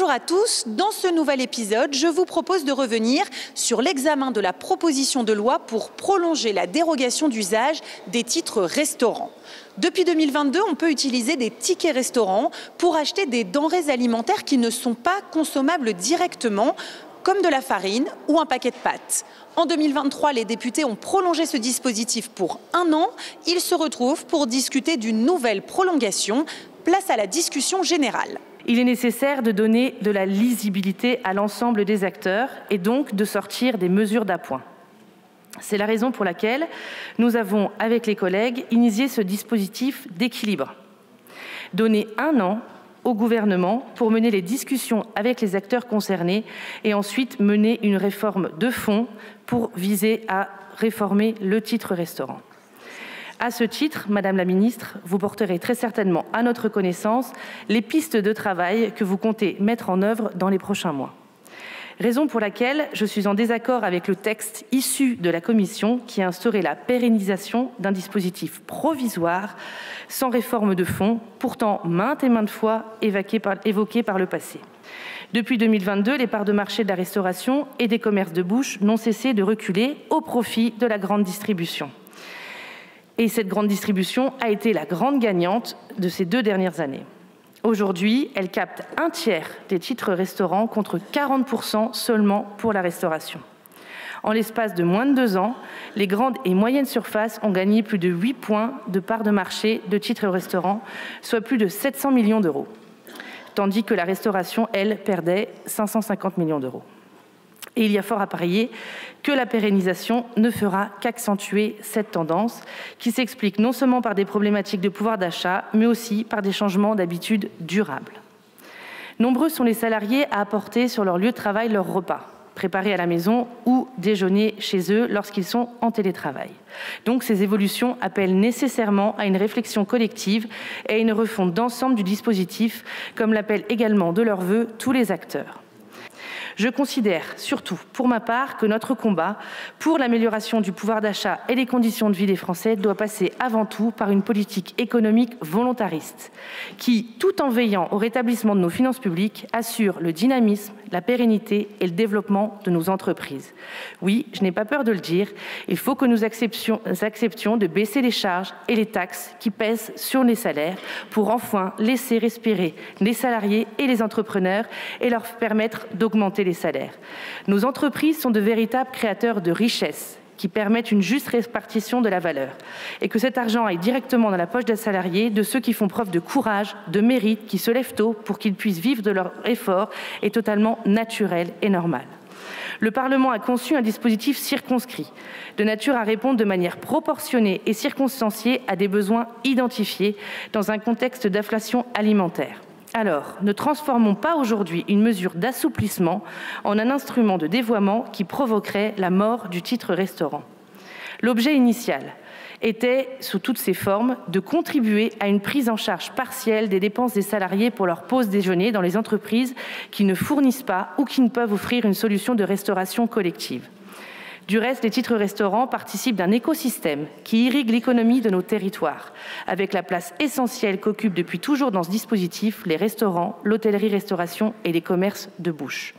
Bonjour à tous, dans ce nouvel épisode, je vous propose de revenir sur l'examen de la proposition de loi pour prolonger la dérogation d'usage des titres restaurants. Depuis 2022, on peut utiliser des tickets restaurants pour acheter des denrées alimentaires qui ne sont pas consommables directement, comme de la farine ou un paquet de pâtes. En 2023, les députés ont prolongé ce dispositif pour 1 an. Ils se retrouvent pour discuter d'une nouvelle prolongation. Place à la discussion générale. Il est nécessaire de donner de la lisibilité à l'ensemble des acteurs et donc de sortir des mesures d'appoint. C'est la raison pour laquelle nous avons, avec les collègues, initié ce dispositif d'équilibre. Donner 1 an au gouvernement pour mener les discussions avec les acteurs concernés et ensuite mener une réforme de fond pour viser à réformer le titre restaurant. À ce titre, Madame la Ministre, vous porterez très certainement à notre connaissance les pistes de travail que vous comptez mettre en œuvre dans les prochains mois. Raison pour laquelle je suis en désaccord avec le texte issu de la Commission qui a instauré la pérennisation d'un dispositif provisoire sans réforme de fond, pourtant maintes et maintes fois évoqué par le passé. Depuis 2022, les parts de marché de la restauration et des commerces de bouche n'ont cessé de reculer au profit de la grande distribution. Et cette grande distribution a été la grande gagnante de ces 2 dernières années. Aujourd'hui, elle capte 1/3 des titres restaurants contre 40% seulement pour la restauration. En l'espace de moins de 2 ans, les grandes et moyennes surfaces ont gagné plus de 8 points de part de marché de titres restaurants, soit plus de 700 millions d'euros, tandis que la restauration, elle, perdait 550 millions d'euros. Et il y a fort à parier que la pérennisation ne fera qu'accentuer cette tendance qui s'explique non seulement par des problématiques de pouvoir d'achat, mais aussi par des changements d'habitudes durables. Nombreux sont les salariés à apporter sur leur lieu de travail leur repas, préparés à la maison ou déjeuner chez eux lorsqu'ils sont en télétravail. Donc ces évolutions appellent nécessairement à une réflexion collective et à une refonte d'ensemble du dispositif, comme l'appellent également de leur vœu tous les acteurs. Je considère surtout, pour ma part, que notre combat pour l'amélioration du pouvoir d'achat et des conditions de vie des Français doit passer avant tout par une politique économique volontariste qui, tout en veillant au rétablissement de nos finances publiques, assure le dynamisme, la pérennité et le développement de nos entreprises. Oui, je n'ai pas peur de le dire, il faut que nous acceptions de baisser les charges et les taxes qui pèsent sur les salaires pour enfin laisser respirer les salariés et les entrepreneurs et leur permettre d'augmenter les salaires. Nos entreprises sont de véritables créateurs de richesses qui permettent une juste répartition de la valeur et que cet argent aille directement dans la poche des salariés, de ceux qui font preuve de courage, de mérite, qui se lèvent tôt pour qu'ils puissent vivre de leur effort est totalement naturel et normal. Le Parlement a conçu un dispositif circonscrit, de nature à répondre de manière proportionnée et circonstanciée à des besoins identifiés dans un contexte d'inflation alimentaire. Alors, ne transformons pas aujourd'hui une mesure d'assouplissement en un instrument de dévoiement qui provoquerait la mort du titre restaurant. L'objet initial était, sous toutes ses formes, de contribuer à une prise en charge partielle des dépenses des salariés pour leur pause déjeuner dans les entreprises qui ne fournissent pas ou qui ne peuvent offrir une solution de restauration collective. Du reste, les titres restaurants participent d'un écosystème qui irrigue l'économie de nos territoires, avec la place essentielle qu'occupent depuis toujours dans ce dispositif les restaurants, l'hôtellerie-restauration et les commerces de bouche.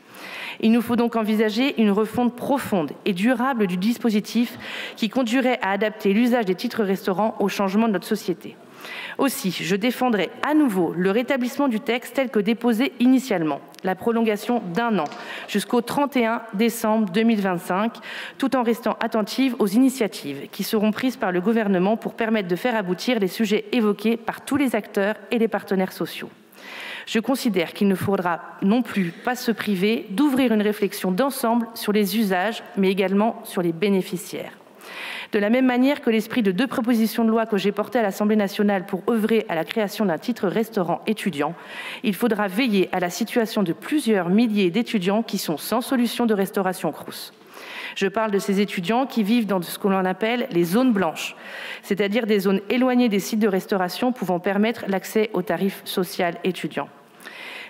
Il nous faut donc envisager une refonte profonde et durable du dispositif qui conduirait à adapter l'usage des titres restaurants au changement de notre société. Aussi, je défendrai à nouveau le rétablissement du texte tel que déposé initialement, la prolongation d'1 an jusqu'au 31 décembre 2025, tout en restant attentive aux initiatives qui seront prises par le gouvernement pour permettre de faire aboutir les sujets évoqués par tous les acteurs et les partenaires sociaux. Je considère qu'il ne faudra non plus pas se priver d'ouvrir une réflexion d'ensemble sur les usages, mais également sur les bénéficiaires. De la même manière que l'esprit de 2 propositions de loi que j'ai portées à l'Assemblée nationale pour œuvrer à la création d'un titre restaurant étudiant, il faudra veiller à la situation de plusieurs milliers d'étudiants qui sont sans solution de restauration Crous. Je parle de ces étudiants qui vivent dans ce que l'on appelle les zones blanches, c'est-à-dire des zones éloignées des sites de restauration pouvant permettre l'accès aux tarifs sociaux étudiants.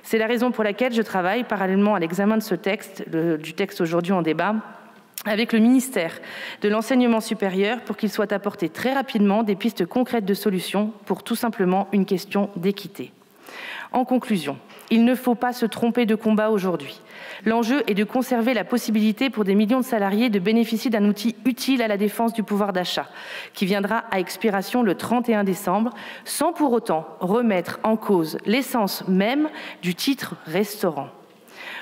C'est la raison pour laquelle je travaille, parallèlement à l'examen de ce texte, du texte aujourd'hui en débat, avec le ministère de l'Enseignement supérieur pour qu'il soit apporté très rapidement des pistes concrètes de solutions pour tout simplement une question d'équité. En conclusion, il ne faut pas se tromper de combat aujourd'hui. L'enjeu est de conserver la possibilité pour des millions de salariés de bénéficier d'un outil utile à la défense du pouvoir d'achat, qui viendra à expiration le 31 décembre, sans pour autant remettre en cause l'essence même du titre restaurant.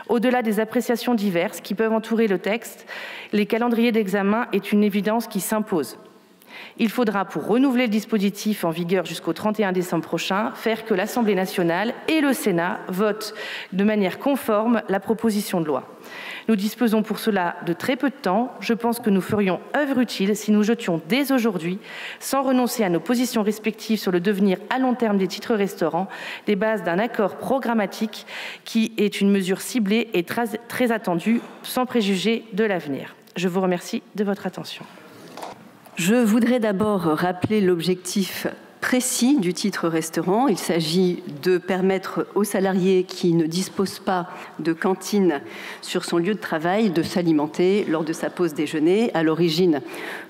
Au-delà des appréciations diverses qui peuvent entourer le texte, les calendriers d'examen est une évidence qui s'impose. Il faudra, pour renouveler le dispositif en vigueur jusqu'au 31 décembre prochain, faire que l'Assemblée nationale et le Sénat votent de manière conforme la proposition de loi. Nous disposons pour cela de très peu de temps. Je pense que nous ferions œuvre utile si nous jetions dès aujourd'hui, sans renoncer à nos positions respectives sur le devenir à long terme des titres restaurants, des bases d'un accord programmatique qui est une mesure ciblée et très attendue, sans préjuger de l'avenir. Je vous remercie de votre attention. Je voudrais d'abord rappeler l'objectif précis du titre restaurant. Il s'agit de permettre aux salariés qui ne disposent pas de cantine sur son lieu de travail de s'alimenter lors de sa pause déjeuner. À l'origine,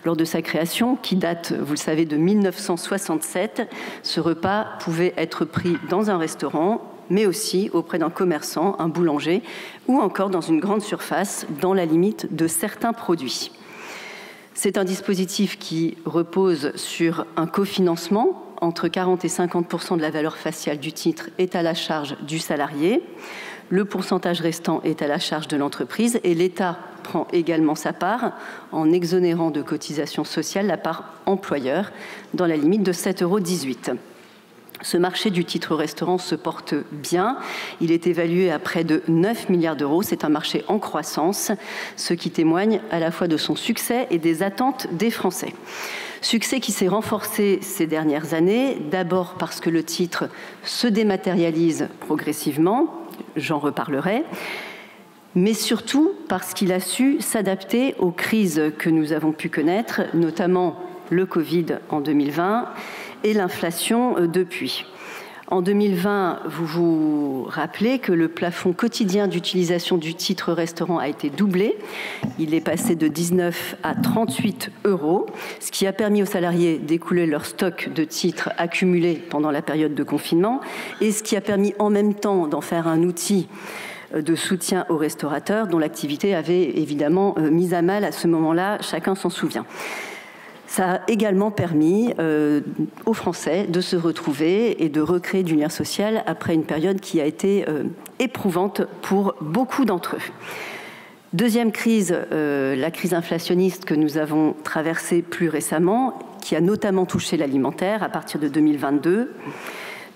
lors de sa création, qui date, vous le savez, de 1967, ce repas pouvait être pris dans un restaurant, mais aussi auprès d'un commerçant, un boulanger, ou encore dans une grande surface, dans la limite de certains produits. C'est un dispositif qui repose sur un cofinancement. Entre 40 et 50% de la valeur faciale du titre est à la charge du salarié. Le pourcentage restant est à la charge de l'entreprise et l'État prend également sa part en exonérant de cotisations sociales la part employeur dans la limite de 7,18 €. Ce marché du titre restaurant se porte bien. Il est évalué à près de 9 milliards d'euros. C'est un marché en croissance, ce qui témoigne à la fois de son succès et des attentes des Français. Succès qui s'est renforcé ces dernières années, d'abord parce que le titre se dématérialise progressivement, j'en reparlerai, mais surtout parce qu'il a su s'adapter aux crises que nous avons pu connaître, notamment le Covid en 2020, et l'inflation depuis. En 2020, vous vous rappelez que le plafond quotidien d'utilisation du titre restaurant a été doublé. Il est passé de 19 à 38 €, ce qui a permis aux salariés d'écouler leur stock de titres accumulés pendant la période de confinement et ce qui a permis en même temps d'en faire un outil de soutien aux restaurateurs dont l'activité avait évidemment mis à mal à ce moment-là, chacun s'en souvient. Ça a également permis aux Français de se retrouver et de recréer du lien social après une période qui a été éprouvante pour beaucoup d'entre eux. Deuxième crise, la crise inflationniste que nous avons traversée plus récemment, qui a notamment touché l'alimentaire à partir de 2022.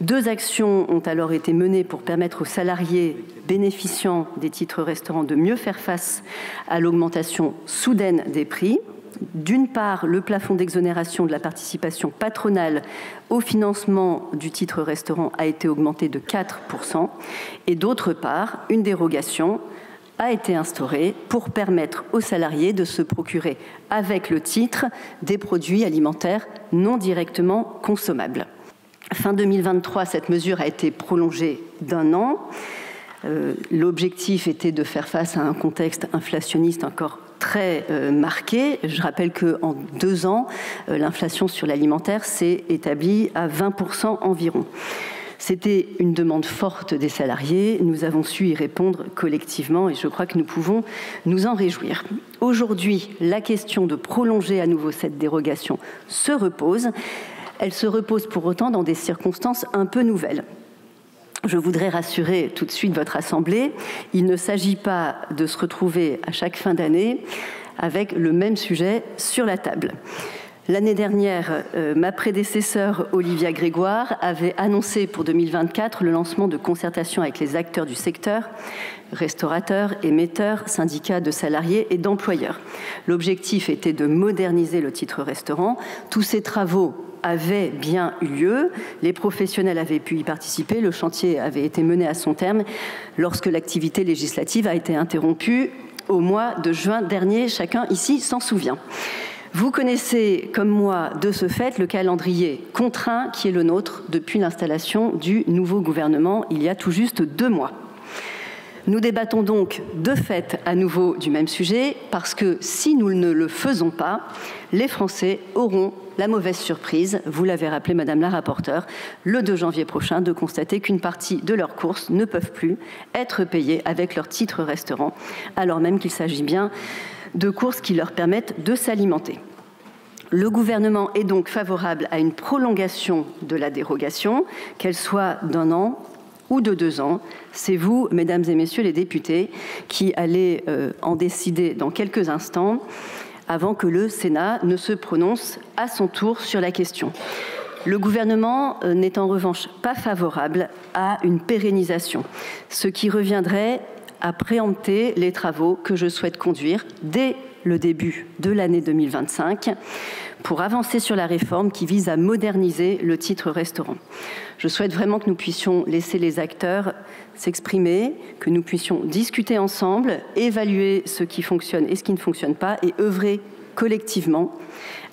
Deux actions ont alors été menées pour permettre aux salariés bénéficiant des titres restaurants de mieux faire face à l'augmentation soudaine des prix. D'une part, le plafond d'exonération de la participation patronale au financement du titre restaurant a été augmenté de 4%. Et d'autre part, une dérogation a été instaurée pour permettre aux salariés de se procurer avec le titre des produits alimentaires non directement consommables. Fin 2023, cette mesure a été prolongée d'1 an. L'objectif était de faire face à un contexte inflationniste encore très marqué. Je rappelle qu'en 2 ans, l'inflation sur l'alimentaire s'est établie à 20% environ. C'était une demande forte des salariés. Nous avons su y répondre collectivement et je crois que nous pouvons nous en réjouir. Aujourd'hui, la question de prolonger à nouveau cette dérogation se repose. Elle se repose pour autant dans des circonstances un peu nouvelles. Je voudrais rassurer tout de suite votre Assemblée, il ne s'agit pas de se retrouver à chaque fin d'année avec le même sujet sur la table. L'année dernière, ma prédécesseure Olivia Grégoire avait annoncé pour 2024 le lancement de concertations avec les acteurs du secteur, restaurateurs, émetteurs, syndicats de salariés et d'employeurs. L'objectif était de moderniser le titre restaurant. Tous ces travaux avaient bien eu lieu, les professionnels avaient pu y participer, le chantier avait été mené à son terme lorsque l'activité législative a été interrompue au mois de juin dernier, chacun ici s'en souvient. Vous connaissez, comme moi, de ce fait, le calendrier contraint qui est le nôtre depuis l'installation du nouveau gouvernement il y a tout juste 2 mois. Nous débattons donc de fait à nouveau du même sujet parce que si nous ne le faisons pas, les Français auront la mauvaise surprise, vous l'avez rappelé Madame la rapporteure, le 2 janvier prochain, de constater qu'une partie de leurs courses ne peuvent plus être payées avec leur titre restaurant, alors même qu'il s'agit bien de courses qui leur permettent de s'alimenter. Le gouvernement est donc favorable à une prolongation de la dérogation, qu'elle soit d'1 an ou de 2 ans. C'est vous, mesdames et messieurs les députés, qui allez en décider dans quelques instants, avant que le Sénat ne se prononce à son tour sur la question. Le gouvernement n'est en revanche pas favorable à une pérennisation, ce qui reviendrait à préempter les travaux que je souhaite conduire dès le début de l'année 2025 pour avancer sur la réforme qui vise à moderniser le titre restaurant. Je souhaite vraiment que nous puissions laisser les acteurs s'exprimer, que nous puissions discuter ensemble, évaluer ce qui fonctionne et ce qui ne fonctionne pas et œuvrer collectivement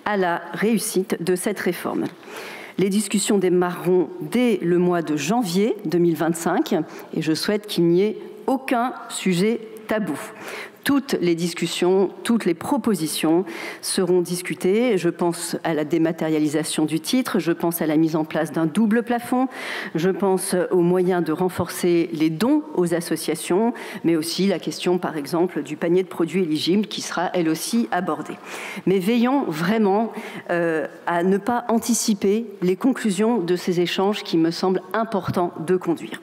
à la réussite de cette réforme. Les discussions démarreront dès le mois de janvier 2025 et je souhaite qu'il n'y ait aucun sujet tabou. Toutes les discussions, toutes les propositions seront discutées. Je pense à la dématérialisation du titre, je pense à la mise en place d'un double plafond, je pense aux moyens de renforcer les dons aux associations, mais aussi la question, par exemple, du panier de produits éligibles qui sera, elle aussi, abordée. Mais veillons vraiment à ne pas anticiper les conclusions de ces échanges qui me semblent importants de conduire.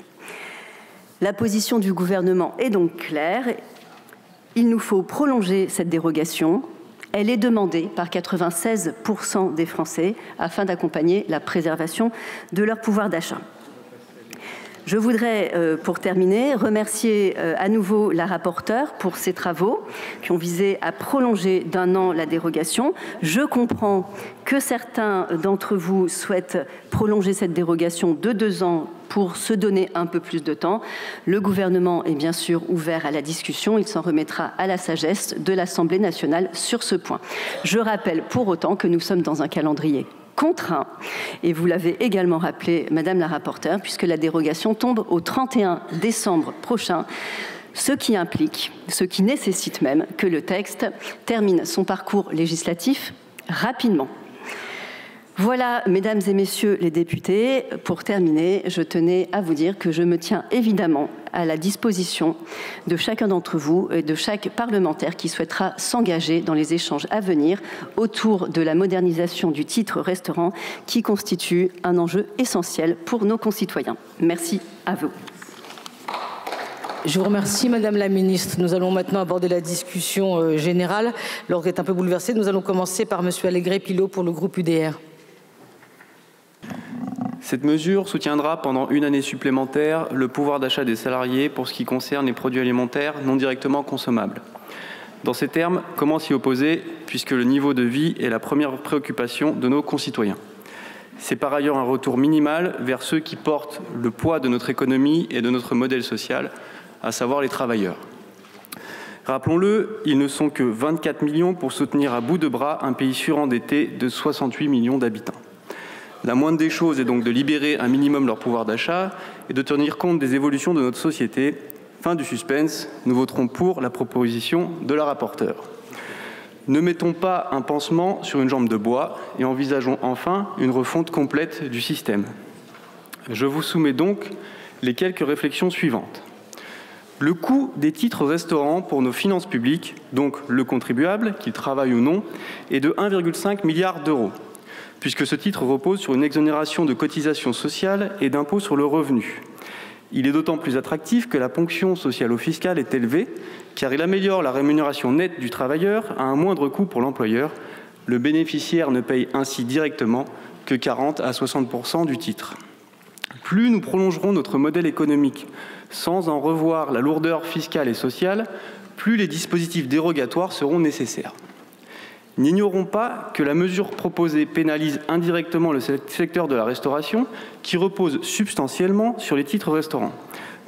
La position du gouvernement est donc claire. Il nous faut prolonger cette dérogation. Elle est demandée par 96% des Français afin d'accompagner la préservation de leur pouvoir d'achat. Je voudrais, pour terminer, remercier à nouveau la rapporteure pour ses travaux qui ont visé à prolonger d'1 an la dérogation. Je comprends que certains d'entre vous souhaitent prolonger cette dérogation de 2 ans pour se donner un peu plus de temps. Le gouvernement est bien sûr ouvert à la discussion. Il s'en remettra à la sagesse de l'Assemblée nationale sur ce point. Je rappelle pour autant que nous sommes dans un calendrier contraint, et vous l'avez également rappelé, Madame la rapporteure, puisque la dérogation tombe au 31 décembre prochain, ce qui nécessite même que le texte termine son parcours législatif rapidement. Voilà, mesdames et messieurs les députés, pour terminer, je tenais à vous dire que je me tiens évidemment à la disposition de chacun d'entre vous et de chaque parlementaire qui souhaitera s'engager dans les échanges à venir autour de la modernisation du titre restaurant qui constitue un enjeu essentiel pour nos concitoyens. Merci à vous. Je vous remercie, Madame la Ministre. Nous allons maintenant aborder la discussion générale. L'ordre est un peu bouleversé. Nous allons commencer par Monsieur Allégret-Pilot pour le groupe UDR. Cette mesure soutiendra pendant 1 année supplémentaire le pouvoir d'achat des salariés pour ce qui concerne les produits alimentaires non directement consommables. Dans ces termes, comment s'y opposer puisque le niveau de vie est la première préoccupation de nos concitoyens. C'est par ailleurs un retour minimal vers ceux qui portent le poids de notre économie et de notre modèle social, à savoir les travailleurs. Rappelons-le, ils ne sont que 24 millions pour soutenir à bout de bras un pays surendetté de 68 millions d'habitants. La moindre des choses est donc de libérer un minimum leur pouvoir d'achat et de tenir compte des évolutions de notre société. Fin du suspense, nous voterons pour la proposition de la rapporteure. Ne mettons pas un pansement sur une jambe de bois et envisageons enfin une refonte complète du système. Je vous soumets donc les quelques réflexions suivantes. Le coût des titres restaurants pour nos finances publiques, donc le contribuable, qu'il travaille ou non, est de 1,5 milliard d'euros. Puisque ce titre repose sur une exonération de cotisations sociales et d'impôts sur le revenu. Il est d'autant plus attractif que la ponction socialo-fiscale est élevée, car il améliore la rémunération nette du travailleur à un moindre coût pour l'employeur. Le bénéficiaire ne paye ainsi directement que 40 à 60% du titre. Plus nous prolongerons notre modèle économique sans en revoir la lourdeur fiscale et sociale, plus les dispositifs dérogatoires seront nécessaires. N'ignorons pas que la mesure proposée pénalise indirectement le secteur de la restauration qui repose substantiellement sur les titres restaurants,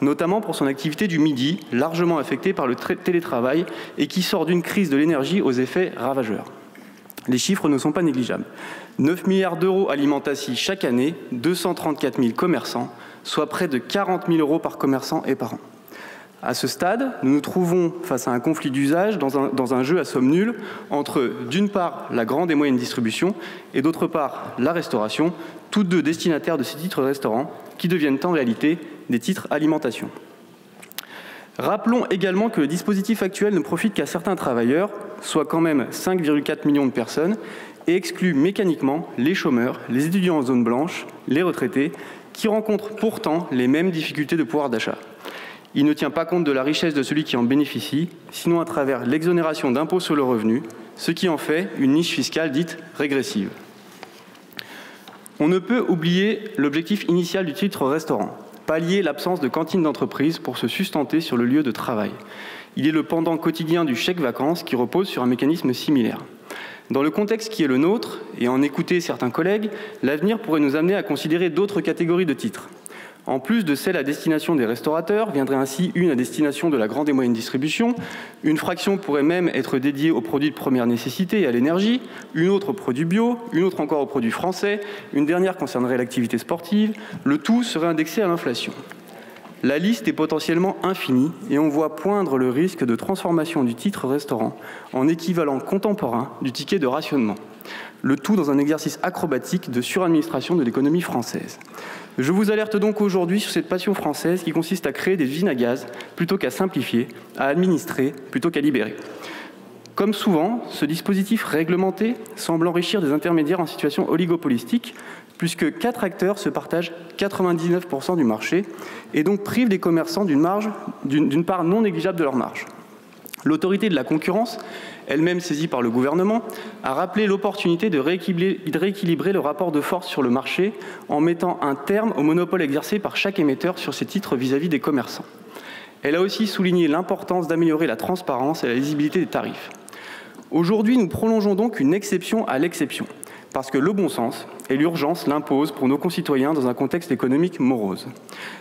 notamment pour son activité du midi, largement affectée par le télétravail et qui sort d'une crise de l'énergie aux effets ravageurs. Les chiffres ne sont pas négligeables. 9 milliards d'euros alimentation chaque année, 234 000 commerçants, soit près de 40 000 euros par commerçant et par an. À ce stade, nous nous trouvons face à un conflit d'usage dans un jeu à somme nulle entre, d'une part, la grande et moyenne distribution et, d'autre part, la restauration, toutes deux destinataires de ces titres restaurants qui deviennent en réalité des titres alimentation. Rappelons également que le dispositif actuel ne profite qu'à certains travailleurs, soit quand même 5,4 millions de personnes, et exclut mécaniquement les chômeurs, les étudiants en zone blanche, les retraités, qui rencontrent pourtant les mêmes difficultés de pouvoir d'achat. Il ne tient pas compte de la richesse de celui qui en bénéficie, sinon à travers l'exonération d'impôt sur le revenu, ce qui en fait une niche fiscale dite régressive. On ne peut oublier l'objectif initial du titre restaurant, pallier l'absence de cantine d'entreprise pour se sustenter sur le lieu de travail. Il est le pendant quotidien du chèque vacances qui repose sur un mécanisme similaire. Dans le contexte qui est le nôtre, et en écouter certains collègues, l'avenir pourrait nous amener à considérer d'autres catégories de titres. En plus de celle à destination des restaurateurs, viendrait ainsi une à destination de la grande et moyenne distribution. Une fraction pourrait même être dédiée aux produits de première nécessité et à l'énergie, une autre aux produits bio, une autre encore aux produits français, une dernière concernerait l'activité sportive. Le tout serait indexé à l'inflation. La liste est potentiellement infinie et on voit poindre le risque de transformation du titre restaurant en équivalent contemporain du ticket de rationnement. Le tout dans un exercice acrobatique de suradministration de l'économie française. Je vous alerte donc aujourd'hui sur cette passion française qui consiste à créer des usines à gaz plutôt qu'à simplifier, à administrer plutôt qu'à libérer. Comme souvent, ce dispositif réglementé semble enrichir des intermédiaires en situation oligopolistique, puisque 4 acteurs se partagent 99% du marché et donc privent les commerçants d'une part non négligeable de leur marge. L'autorité de la concurrence, elle-même saisie par le gouvernement, a rappelé l'opportunité de rééquilibrer le rapport de force sur le marché en mettant un terme au monopole exercé par chaque émetteur sur ses titres vis-à-vis des commerçants. Elle a aussi souligné l'importance d'améliorer la transparence et la lisibilité des tarifs. Aujourd'hui, nous prolongeons donc une exception à l'exception, parce que le bon sens et l'urgence l'imposent pour nos concitoyens dans un contexte économique morose.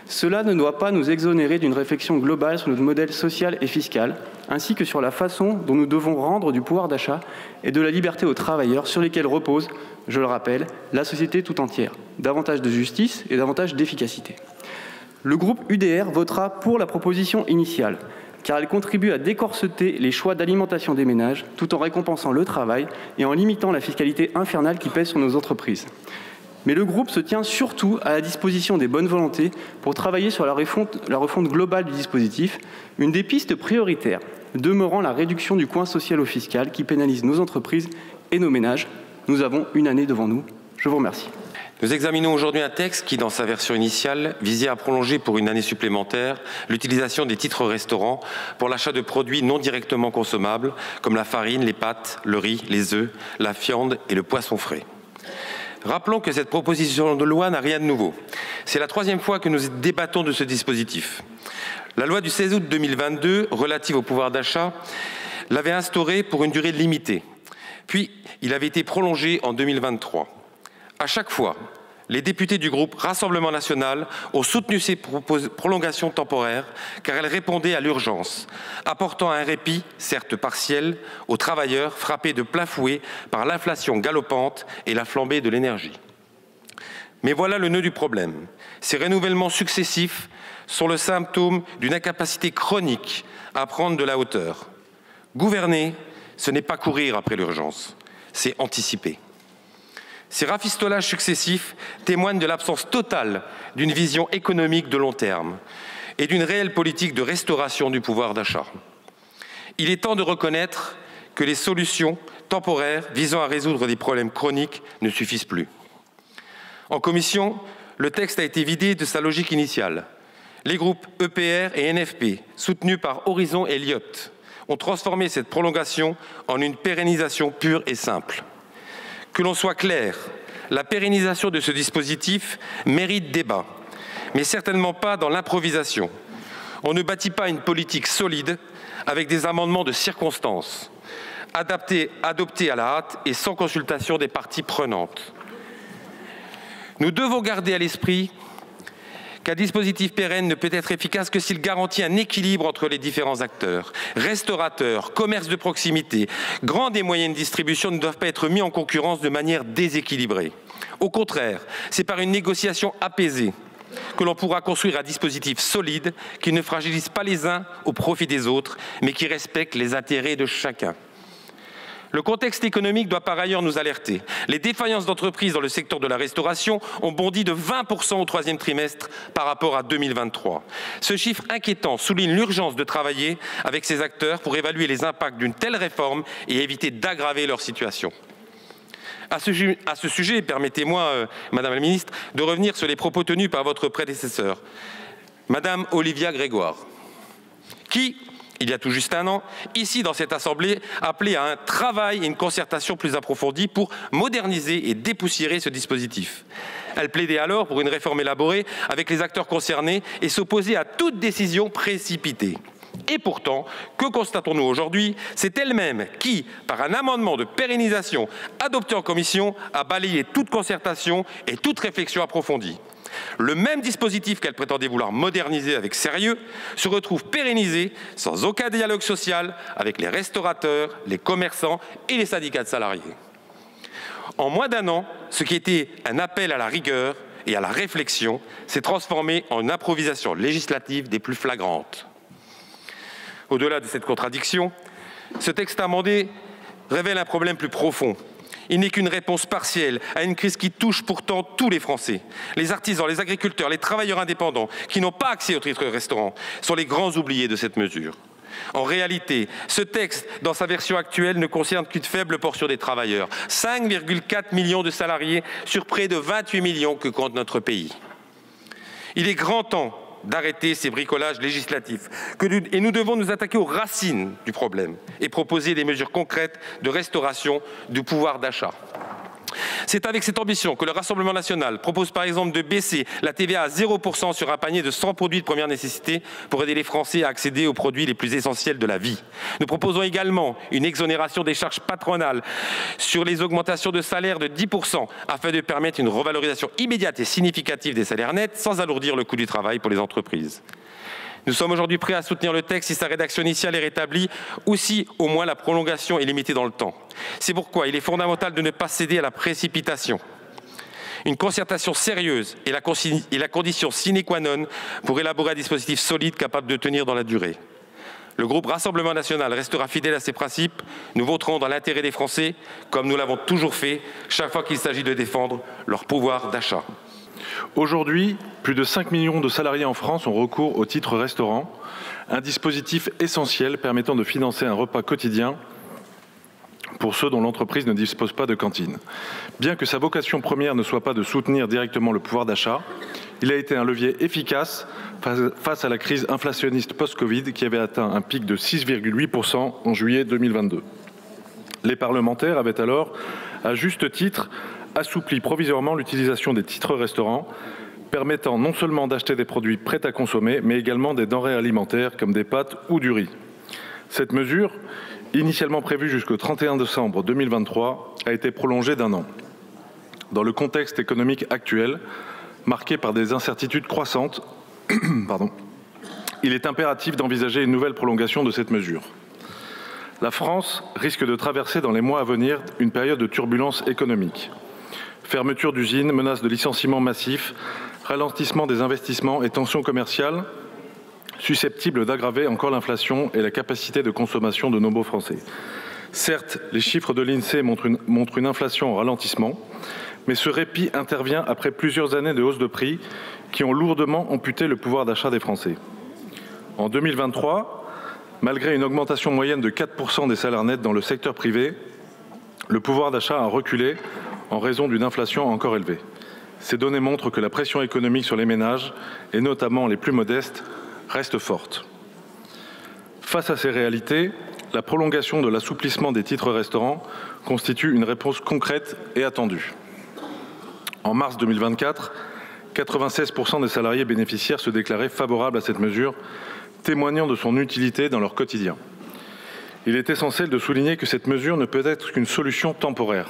Cela ne doit pas nous exonérer d'une réflexion globale sur notre modèle social et fiscal, ainsi que sur la façon dont nous devons rendre du pouvoir d'achat et de la liberté aux travailleurs sur lesquels repose, je le rappelle, la société tout entière. Davantage de justice et davantage d'efficacité. Le groupe UDR votera pour la proposition initiale, car elle contribue à décorseter les choix d'alimentation des ménages, tout en récompensant le travail et en limitant la fiscalité infernale qui pèse sur nos entreprises. Mais le groupe se tient surtout à la disposition des bonnes volontés pour travailler sur la refonte globale du dispositif, une des pistes prioritaires demeurant la réduction du coût social au fiscal qui pénalise nos entreprises et nos ménages. Nous avons une année devant nous. Je vous remercie. Nous examinons aujourd'hui un texte qui, dans sa version initiale, visait à prolonger pour une année supplémentaire l'utilisation des titres restaurants pour l'achat de produits non directement consommables, comme la farine, les pâtes, le riz, les œufs, la viande et le poisson frais. Rappelons que cette proposition de loi n'a rien de nouveau. C'est la 3e fois que nous débattons de ce dispositif. La loi du 16 août 2022, relative au pouvoir d'achat, l'avait instauré pour une durée limitée. Puis, il avait été prolongé en 2023. À chaque fois, les députés du groupe Rassemblement national ont soutenu ces prolongations temporaires car elles répondaient à l'urgence, apportant un répit, certes partiel, aux travailleurs frappés de plein fouet par l'inflation galopante et la flambée de l'énergie. Mais voilà le nœud du problème. Ces renouvellements successifs sont le symptôme d'une incapacité chronique à prendre de la hauteur. Gouverner, ce n'est pas courir après l'urgence, c'est anticiper. Ces rafistolages successifs témoignent de l'absence totale d'une vision économique de long terme et d'une réelle politique de restauration du pouvoir d'achat. Il est temps de reconnaître que les solutions temporaires visant à résoudre des problèmes chroniques ne suffisent plus. En commission, le texte a été vidé de sa logique initiale. Les groupes EPR et NFP, soutenus par Horizon et Lyot, ont transformé cette prolongation en une pérennisation pure et simple. Que l'on soit clair, la pérennisation de ce dispositif mérite débat, mais certainement pas dans l'improvisation. On ne bâtit pas une politique solide avec des amendements de circonstance, adoptés à la hâte et sans consultation des parties prenantes. Nous devons garder à l'esprit qu'un dispositif pérenne ne peut être efficace que s'il garantit un équilibre entre les différents acteurs. Restaurateurs, commerces de proximité, grandes et moyennes distributions ne doivent pas être mis en concurrence de manière déséquilibrée. Au contraire, c'est par une négociation apaisée, que l'on pourra construire un dispositif solide qui ne fragilise pas les uns au profit des autres, mais qui respecte les intérêts de chacun. Le contexte économique doit par ailleurs nous alerter. Les défaillances d'entreprises dans le secteur de la restauration ont bondi de 20% au troisième trimestre par rapport à 2023. Ce chiffre inquiétant souligne l'urgence de travailler avec ces acteurs pour évaluer les impacts d'une telle réforme et éviter d'aggraver leur situation. À ce sujet, permettez-moi, Madame la Ministre, de revenir sur les propos tenus par votre prédécesseur, Madame Olivia Grégoire, qui, il y a tout juste un an, ici dans cette Assemblée, appelait à un travail et une concertation plus approfondie pour moderniser et dépoussiérer ce dispositif. Elle plaidait alors pour une réforme élaborée avec les acteurs concernés et s'opposait à toute décision précipitée. Et pourtant, que constatons-nous aujourd'hui? C'est elle-même qui, par un amendement de pérennisation adopté en commission, a balayé toute concertation et toute réflexion approfondie. Le même dispositif qu'elle prétendait vouloir moderniser avec sérieux se retrouve pérennisé sans aucun dialogue social avec les restaurateurs, les commerçants et les syndicats de salariés. En moins d'un an, ce qui était un appel à la rigueur et à la réflexion s'est transformé en une improvisation législative des plus flagrantes. Au-delà de cette contradiction, ce texte amendé révèle un problème plus profond. Il n'est qu'une réponse partielle à une crise qui touche pourtant tous les Français. Les artisans, les agriculteurs, les travailleurs indépendants qui n'ont pas accès au titre restaurant sont les grands oubliés de cette mesure. En réalité, ce texte, dans sa version actuelle, ne concerne qu'une faible portion des travailleurs. 5,4 millions de salariés sur près de 28 millions que compte notre pays. Il est grand temps d'arrêter ces bricolages législatifs et nous devons nous attaquer aux racines du problème et proposer des mesures concrètes de restauration du pouvoir d'achat. C'est avec cette ambition que le Rassemblement national propose par exemple de baisser la TVA à 0% sur un panier de 100 produits de première nécessité pour aider les Français à accéder aux produits les plus essentiels de la vie. Nous proposons également une exonération des charges patronales sur les augmentations de salaire de 10% afin de permettre une revalorisation immédiate et significative des salaires nets sans alourdir le coût du travail pour les entreprises. Nous sommes aujourd'hui prêts à soutenir le texte si sa rédaction initiale est rétablie ou si, au moins, la prolongation est limitée dans le temps. C'est pourquoi il est fondamental de ne pas céder à la précipitation. Une concertation sérieuse est la condition sine qua non pour élaborer un dispositif solide capable de tenir dans la durée. Le groupe Rassemblement national restera fidèle à ses principes. Nous voterons dans l'intérêt des Français, comme nous l'avons toujours fait, chaque fois qu'il s'agit de défendre leur pouvoir d'achat. Aujourd'hui, plus de 5 millions de salariés en France ont recours au titre restaurant, un dispositif essentiel permettant de financer un repas quotidien pour ceux dont l'entreprise ne dispose pas de cantine. Bien que sa vocation première ne soit pas de soutenir directement le pouvoir d'achat, il a été un levier efficace face à la crise inflationniste post-Covid qui avait atteint un pic de 6,8% en juillet 2022. Les parlementaires avaient alors, à juste titre, assoupli provisoirement l'utilisation des titres restaurants, permettant non seulement d'acheter des produits prêts à consommer, mais également des denrées alimentaires comme des pâtes ou du riz. Cette mesure, initialement prévue jusqu'au 31 décembre 2023, a été prolongée d'un an. Dans le contexte économique actuel, marqué par des incertitudes croissantes, il est impératif d'envisager une nouvelle prolongation de cette mesure. La France risque de traverser dans les mois à venir une période de turbulence économique. Fermeture d'usines, menaces de licenciements massifs, ralentissement des investissements et tensions commerciales susceptibles d'aggraver encore l'inflation et la capacité de consommation de nombreux Français. Certes, les chiffres de l'INSEE montrent une inflation en ralentissement, mais ce répit intervient après plusieurs années de hausse de prix qui ont lourdement amputé le pouvoir d'achat des Français. En 2023, malgré une augmentation moyenne de 4% des salaires nets dans le secteur privé, le pouvoir d'achat a reculé en raison d'une inflation encore élevée. Ces données montrent que la pression économique sur les ménages, et notamment les plus modestes, reste forte. Face à ces réalités, la prolongation de l'assouplissement des titres restaurants constitue une réponse concrète et attendue. En mars 2024, 96% des salariés bénéficiaires se déclaraient favorables à cette mesure, témoignant de son utilité dans leur quotidien. Il est essentiel de souligner que cette mesure ne peut être qu'une solution temporaire.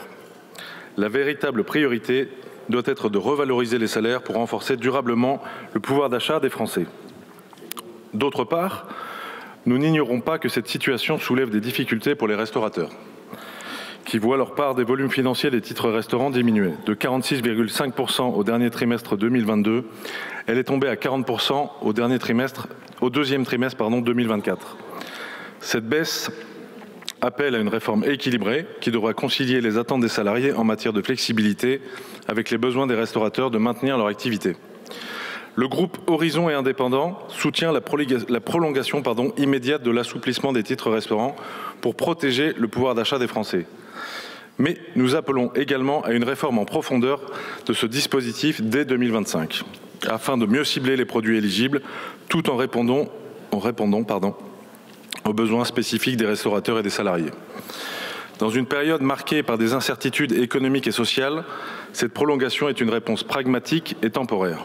La véritable priorité doit être de revaloriser les salaires pour renforcer durablement le pouvoir d'achat des Français. D'autre part, nous n'ignorons pas que cette situation soulève des difficultés pour les restaurateurs, qui voient leur part des volumes financiers des titres restaurants diminuer de 46,5% au dernier trimestre 2022 Elle est tombée à 40% au deuxième trimestre 2024. Cette baisse appelle à une réforme équilibrée qui devra concilier les attentes des salariés en matière de flexibilité avec les besoins des restaurateurs de maintenir leur activité. Le groupe Horizon et Indépendants soutient la prolongation immédiate de l'assouplissement des titres restaurants pour protéger le pouvoir d'achat des Français. Mais nous appelons également à une réforme en profondeur de ce dispositif dès 2025, afin de mieux cibler les produits éligibles tout en répondant aux besoins spécifiques des restaurateurs et des salariés. Dans une période marquée par des incertitudes économiques et sociales, cette prolongation est une réponse pragmatique et temporaire.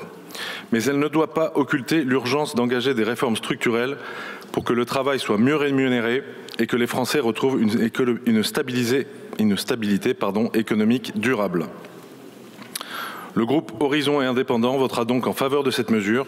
Mais elle ne doit pas occulter l'urgence d'engager des réformes structurelles pour que le travail soit mieux rémunéré et que les Français retrouvent une stabilité économique durable. Le groupe Horizon et Indépendants votera donc en faveur de cette mesure,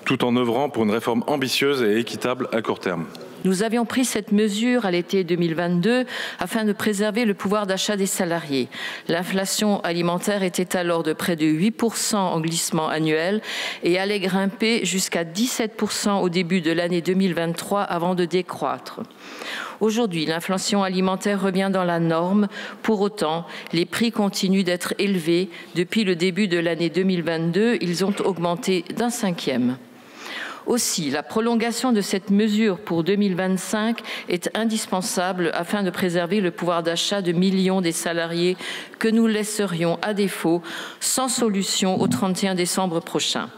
tout en œuvrant pour une réforme ambitieuse et équitable à court terme. Nous avions pris cette mesure à l'été 2022 afin de préserver le pouvoir d'achat des salariés. L'inflation alimentaire était alors de près de 8% en glissement annuel et allait grimper jusqu'à 17% au début de l'année 2023 avant de décroître. Aujourd'hui, l'inflation alimentaire revient dans la norme. Pour autant, les prix continuent d'être élevés. Depuis le début de l'année 2022, ils ont augmenté d'1/5. Aussi, la prolongation de cette mesure pour 2025 est indispensable afin de préserver le pouvoir d'achat de millions des salariés que nous laisserions à défaut sans solution au 31 décembre prochain.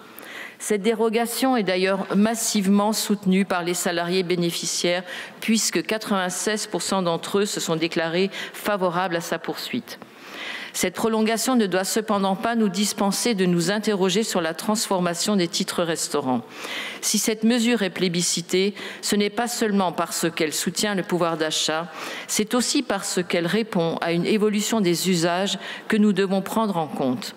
Cette dérogation est d'ailleurs massivement soutenue par les salariés bénéficiaires puisque 96% d'entre eux se sont déclarés favorables à sa poursuite. Cette prolongation ne doit cependant pas nous dispenser de nous interroger sur la transformation des titres restaurants. Si cette mesure est plébiscitée, ce n'est pas seulement parce qu'elle soutient le pouvoir d'achat, c'est aussi parce qu'elle répond à une évolution des usages que nous devons prendre en compte.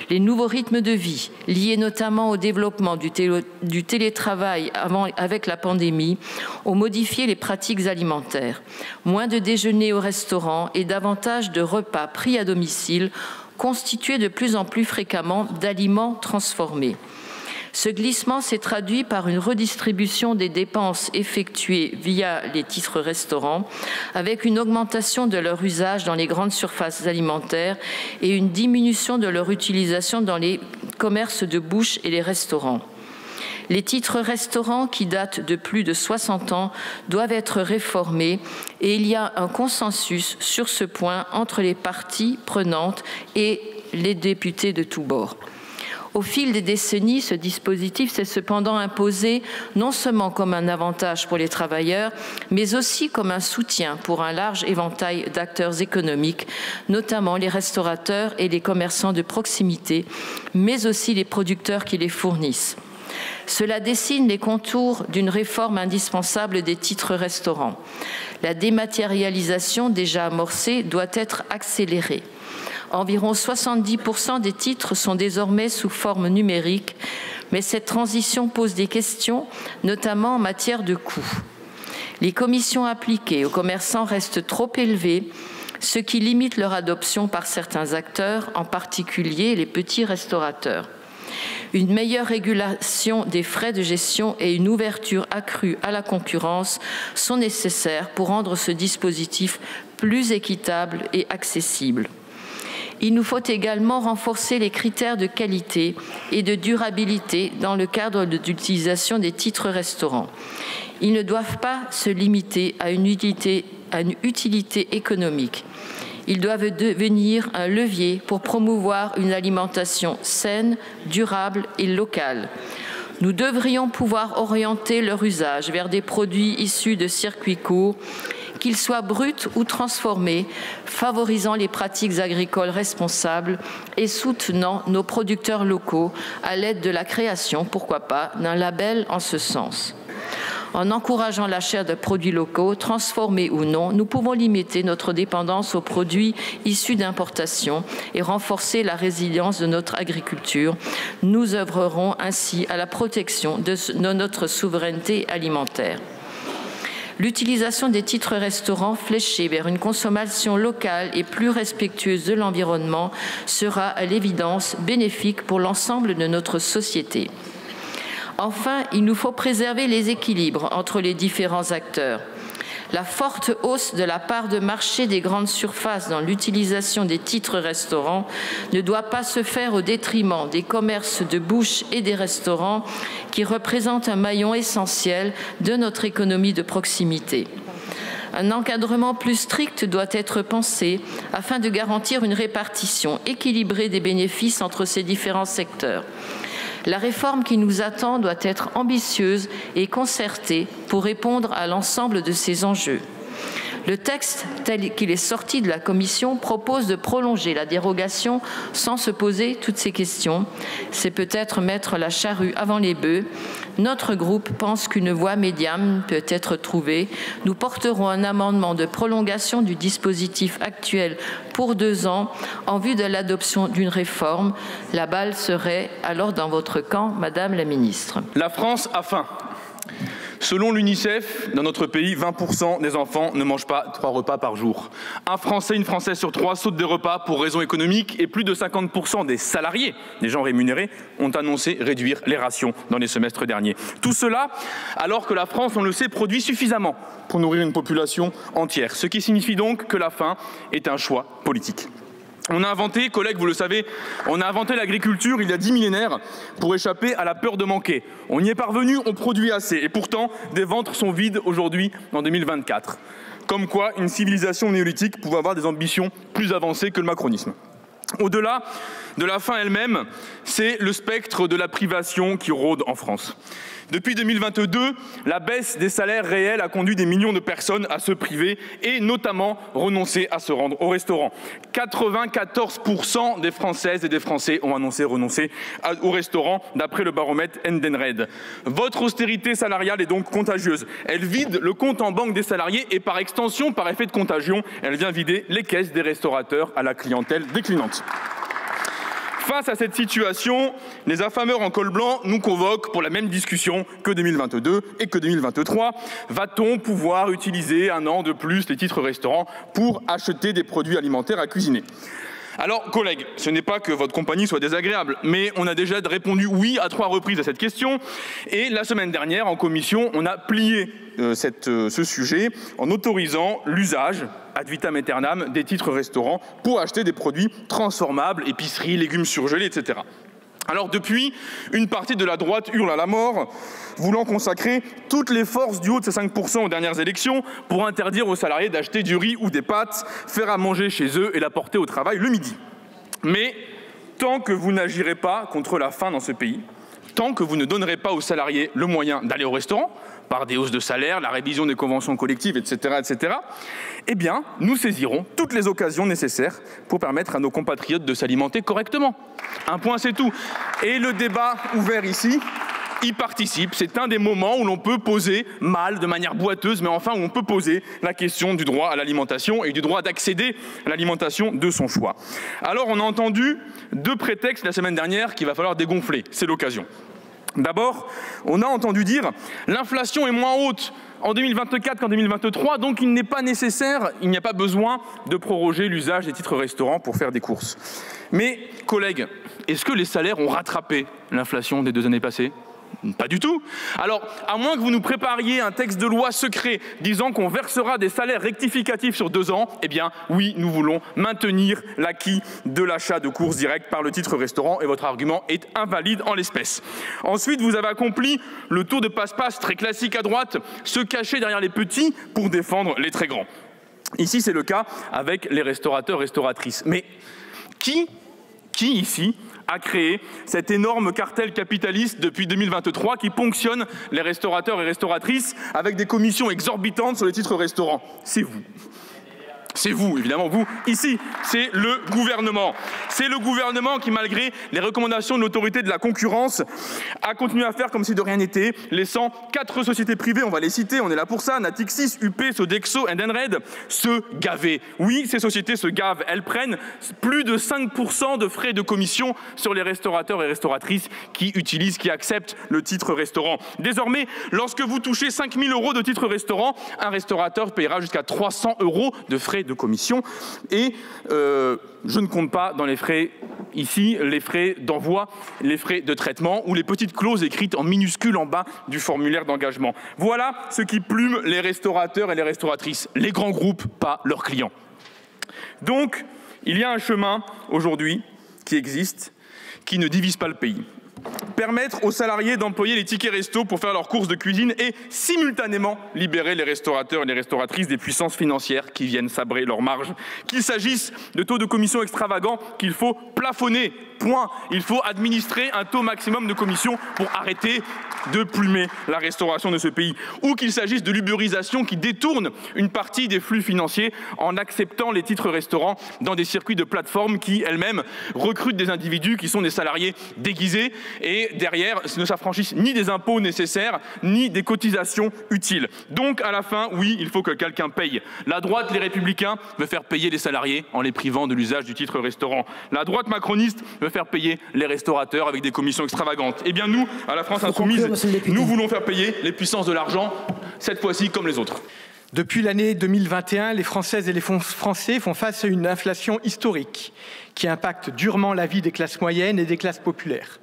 Les nouveaux rythmes de vie, liés notamment au développement du télétravail avec la pandémie, ont modifié les pratiques alimentaires. Moins de déjeuners au restaurant et davantage de repas pris à domicile, constitués de plus en plus fréquemment d'aliments transformés. Ce glissement s'est traduit par une redistribution des dépenses effectuées via les titres restaurants, avec une augmentation de leur usage dans les grandes surfaces alimentaires et une diminution de leur utilisation dans les commerces de bouche et les restaurants. Les titres restaurants, qui datent de plus de 60 ans, doivent être réformés et il y a un consensus sur ce point entre les parties prenantes et les députés de tous bords. Au fil des décennies, ce dispositif s'est cependant imposé non seulement comme un avantage pour les travailleurs, mais aussi comme un soutien pour un large éventail d'acteurs économiques, notamment les restaurateurs et les commerçants de proximité, mais aussi les producteurs qui les fournissent. Cela dessine les contours d'une réforme indispensable des titres restaurants. La dématérialisation déjà amorcée doit être accélérée. Environ 70% des titres sont désormais sous forme numérique, mais cette transition pose des questions, notamment en matière de coûts. Les commissions appliquées aux commerçants restent trop élevées, ce qui limite leur adoption par certains acteurs, en particulier les petits restaurateurs. Une meilleure régulation des frais de gestion et une ouverture accrue à la concurrence sont nécessaires pour rendre ce dispositif plus équitable et accessible. Il nous faut également renforcer les critères de qualité et de durabilité dans le cadre de l'utilisation des titres restaurants. Ils ne doivent pas se limiter à une utilité économique. Ils doivent devenir un levier pour promouvoir une alimentation saine, durable et locale. Nous devrions pouvoir orienter leur usage vers des produits issus de circuits courts, qu'ils soient bruts ou transformés, favorisant les pratiques agricoles responsables et soutenant nos producteurs locaux à l'aide de la création, pourquoi pas, d'un label en ce sens. En encourageant l'achat de produits locaux, transformés ou non, nous pouvons limiter notre dépendance aux produits issus d'importation et renforcer la résilience de notre agriculture. Nous œuvrerons ainsi à la protection de notre souveraineté alimentaire. L'utilisation des titres restaurants fléchés vers une consommation locale et plus respectueuse de l'environnement sera à l'évidence bénéfique pour l'ensemble de notre société. Enfin, il nous faut préserver les équilibres entre les différents acteurs. La forte hausse de la part de marché des grandes surfaces dans l'utilisation des titres restaurants ne doit pas se faire au détriment des commerces de bouche et des restaurants qui représentent un maillon essentiel de notre économie de proximité. Un encadrement plus strict doit être pensé afin de garantir une répartition équilibrée des bénéfices entre ces différents secteurs. La réforme qui nous attend doit être ambitieuse et concertée pour répondre à l'ensemble de ces enjeux. Le texte, tel qu'il est sorti de la Commission, propose de prolonger la dérogation sans se poser toutes ces questions. C'est peut-être mettre la charrue avant les bœufs. Notre groupe pense qu'une voie médiane peut être trouvée. Nous porterons un amendement de prolongation du dispositif actuel pour 2 ans en vue de l'adoption d'une réforme. La balle serait alors dans votre camp, Madame la Ministre. La France a faim. Selon l'UNICEF, dans notre pays, 20% des enfants ne mangent pas 3 repas par jour. Un Français, une Française sur 3 sautent des repas pour raisons économiques et plus de 50% des salariés, des gens rémunérés, ont annoncé réduire les rations dans les semestres derniers. Tout cela alors que la France, on le sait, produit suffisamment pour nourrir une population entière. Ce qui signifie donc que la faim est un choix politique. On a inventé, collègues, vous le savez, on a inventé l'agriculture il y a 10 millénaires pour échapper à la peur de manquer. On y est parvenu, on produit assez. Et pourtant, des ventres sont vides aujourd'hui, en 2024. Comme quoi, une civilisation néolithique pouvait avoir des ambitions plus avancées que le macronisme. Au-delà de la faim elle-même, c'est le spectre de la privation qui rôde en France. Depuis 2022, la baisse des salaires réels a conduit des millions de personnes à se priver et notamment renoncer à se rendre au restaurant. 94% des Françaises et des Français ont annoncé renoncer au restaurant d'après le baromètre Edenred. Votre austérité salariale est donc contagieuse. Elle vide le compte en banque des salariés et par extension, par effet de contagion, elle vient vider les caisses des restaurateurs à la clientèle déclinante. Face à cette situation, les affameurs en col blanc nous convoquent pour la même discussion que 2022 et que 2023. Va-t-on pouvoir utiliser 1 an de plus les titres restaurants pour acheter des produits alimentaires à cuisiner ? Alors, collègues, ce n'est pas que votre compagnie soit désagréable, mais on a déjà répondu oui à 3 reprises à cette question. Et la semaine dernière, en commission, on a plié ce sujet en autorisant l'usage ad vitam aeternam des titres restaurants pour acheter des produits transformables, épiceries, légumes surgelés, etc. Alors depuis, une partie de la droite hurle à la mort, voulant consacrer toutes les forces du haut de ces 5% aux dernières élections pour interdire aux salariés d'acheter du riz ou des pâtes, faire à manger chez eux et l'apporter au travail le midi. Mais tant que vous n'agirez pas contre la faim dans ce pays, tant que vous ne donnerez pas aux salariés le moyen d'aller au restaurant, par des hausses de salaire, la révision des conventions collectives, etc., eh bien, nous saisirons toutes les occasions nécessaires pour permettre à nos compatriotes de s'alimenter correctement. Un point, c'est tout. Et le débat ouvert ici y participe. C'est un des moments où l'on peut poser, mal, de manière boiteuse, mais enfin où on peut poser la question du droit à l'alimentation et du droit d'accéder à l'alimentation de son choix. Alors, on a entendu 2 prétextes la semaine dernière qu'il va falloir dégonfler. C'est l'occasion. D'abord, on a entendu dire « l'inflation est moins haute en 2024 qu'en 2023, donc il n'est pas nécessaire, il n'y a pas besoin de proroger l'usage des titres restaurants pour faire des courses ». Mais, collègues, est-ce que les salaires ont rattrapé l'inflation des 2 années passées ? Pas du tout. Alors, à moins que vous nous prépariez un texte de loi secret disant qu'on versera des salaires rectificatifs sur 2 ans, eh bien, oui, nous voulons maintenir l'acquis de l'achat de courses directes par le titre restaurant et votre argument est invalide en l'espèce. Ensuite, vous avez accompli le tour de passe-passe très classique à droite, se cacher derrière les petits pour défendre les très grands. Ici, c'est le cas avec les restaurateurs, restauratrices. Mais qui ici a créé cet énorme cartel capitaliste depuis 2023 qui ponctionne les restaurateurs et restauratrices avec des commissions exorbitantes sur les titres restaurants? C'est vous. C'est vous, évidemment, vous, ici, c'est le gouvernement. C'est le gouvernement qui, malgré les recommandations de l'autorité de la concurrence, a continué à faire comme si de rien n'était, laissant 4 sociétés privées, on va les citer, on est là pour ça, Natixis, UP, Sodexo, Edenred, se gaver. Oui, ces sociétés se gavent. Elles prennent plus de 5% de frais de commission sur les restaurateurs et restauratrices qui utilisent, qui acceptent le titre restaurant. Désormais, lorsque vous touchez 5 000 € de titre restaurant, un restaurateur paiera jusqu'à 300 € de frais de commission. Et je ne compte pas dans les frais ici les frais d'envoi, les frais de traitement ou les petites clauses écrites en minuscules en bas du formulaire d'engagement. Voilà ce qui plume les restaurateurs et les restauratrices. Les grands groupes, pas leurs clients. Donc, il y a un chemin aujourd'hui qui existe, qui ne divise pas le pays. Permettre aux salariés d'employer les tickets resto pour faire leurs courses de cuisine et simultanément libérer les restaurateurs et les restauratrices des puissances financières qui viennent sabrer leurs marges. Qu'il s'agisse de taux de commission extravagants qu'il faut plafonner, point. Il faut administrer un taux maximum de commission pour arrêter de plumer la restauration de ce pays. Ou qu'il s'agisse de l'ubérisation qui détourne une partie des flux financiers en acceptant les titres restaurants dans des circuits de plateformes qui elles-mêmes recrutent des individus qui sont des salariés déguisés et derrière ne s'affranchissent ni des impôts nécessaires ni des cotisations utiles. Donc à la fin, oui, il faut que quelqu'un paye. La droite, les Républicains, veut faire payer les salariés en les privant de l'usage du titre restaurant. La droite macroniste veut faire payer les restaurateurs avec des commissions extravagantes. Eh bien nous, à la France Insoumise, nous voulons faire payer les puissances de l'argent, cette fois-ci comme les autres. Depuis l'année 2021, les Françaises et les Français font face à une inflation historique qui impacte durement la vie des classes moyennes et des classes populaires.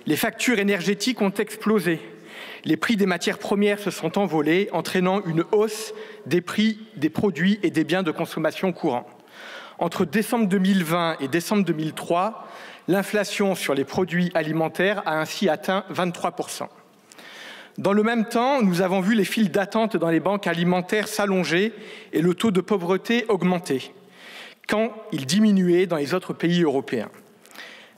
Les factures énergétiques ont explosé. Les prix des matières premières se sont envolés, entraînant une hausse des prix des produits et des biens de consommation courants. Entre décembre 2020 et décembre 2003, l'inflation sur les produits alimentaires a ainsi atteint 23%. Dans le même temps, nous avons vu les files d'attente dans les banques alimentaires s'allonger et le taux de pauvreté augmenter, quand il diminuait dans les autres pays européens.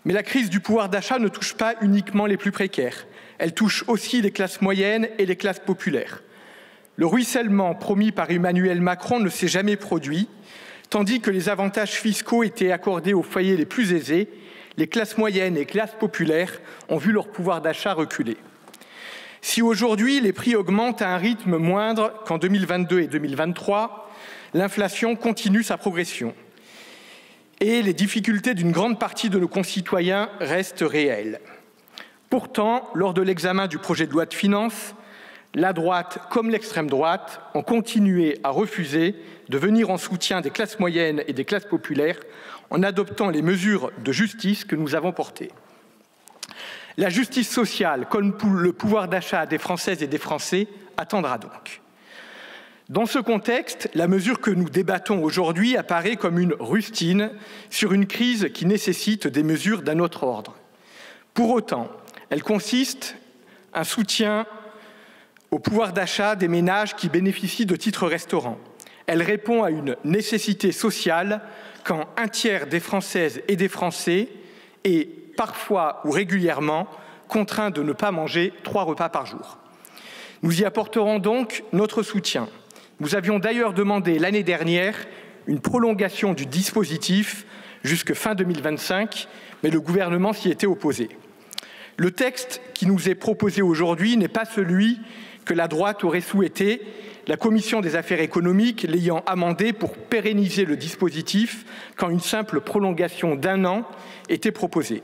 Mais la crise du pouvoir d'achat ne touche pas uniquement les plus précaires. Elle touche aussi les classes moyennes et les classes populaires. Le ruissellement promis par Emmanuel Macron ne s'est jamais produit, tandis que les avantages fiscaux étaient accordés aux foyers les plus aisés, les classes moyennes et classes populaires ont vu leur pouvoir d'achat reculer. Si aujourd'hui les prix augmentent à un rythme moindre qu'en 2022 et 2023, l'inflation continue sa progression. Et les difficultés d'une grande partie de nos concitoyens restent réelles. Pourtant, lors de l'examen du projet de loi de finances, la droite comme l'extrême droite ont continué à refuser de venir en soutien des classes moyennes et des classes populaires en adoptant les mesures de justice que nous avons portées. La justice sociale, comme le pouvoir d'achat des Françaises et des Français, attendra donc. Dans ce contexte, la mesure que nous débattons aujourd'hui apparaît comme une rustine sur une crise qui nécessite des mesures d'un autre ordre. Pour autant, elle consiste en un soutien au pouvoir d'achat des ménages qui bénéficient de titres restaurants. Elle répond à une nécessité sociale quand un tiers des Françaises et des Français est parfois ou régulièrement contraint de ne pas manger 3 repas par jour. Nous y apporterons donc notre soutien. Nous avions d'ailleurs demandé l'année dernière une prolongation du dispositif jusque fin 2025, mais le gouvernement s'y était opposé. Le texte qui nous est proposé aujourd'hui n'est pas celui que la droite aurait souhaité, la Commission des affaires économiques l'ayant amendé pour pérenniser le dispositif quand une simple prolongation d'1 an était proposée.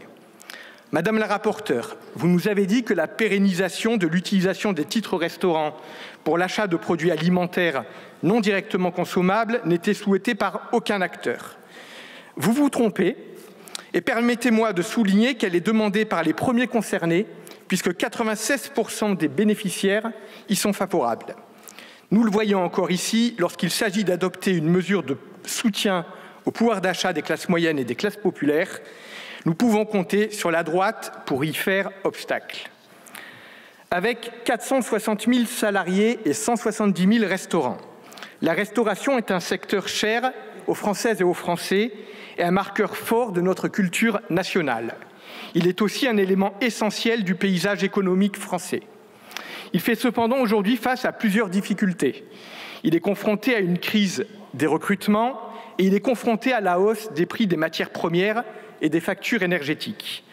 Madame la rapporteure, vous nous avez dit que la pérennisation de l'utilisation des titres restaurants pour l'achat de produits alimentaires non directement consommables n'était souhaitée par aucun acteur. Vous vous trompez et permettez-moi de souligner qu'elle est demandée par les premiers concernés puisque 96% des bénéficiaires y sont favorables. Nous le voyons encore ici lorsqu'il s'agit d'adopter une mesure de soutien au pouvoir d'achat des classes moyennes et des classes populaires. Nous pouvons compter sur la droite pour y faire obstacle. Avec 460 000 salariés et 170 000 restaurants, la restauration est un secteur cher aux Françaises et aux Français et un marqueur fort de notre culture nationale. Il est aussi un élément essentiel du paysage économique français. Il fait cependant aujourd'hui face à plusieurs difficultés. Il est confronté à une crise des recrutements et il est confronté à la hausse des prix des matières premières et des factures énergétiques.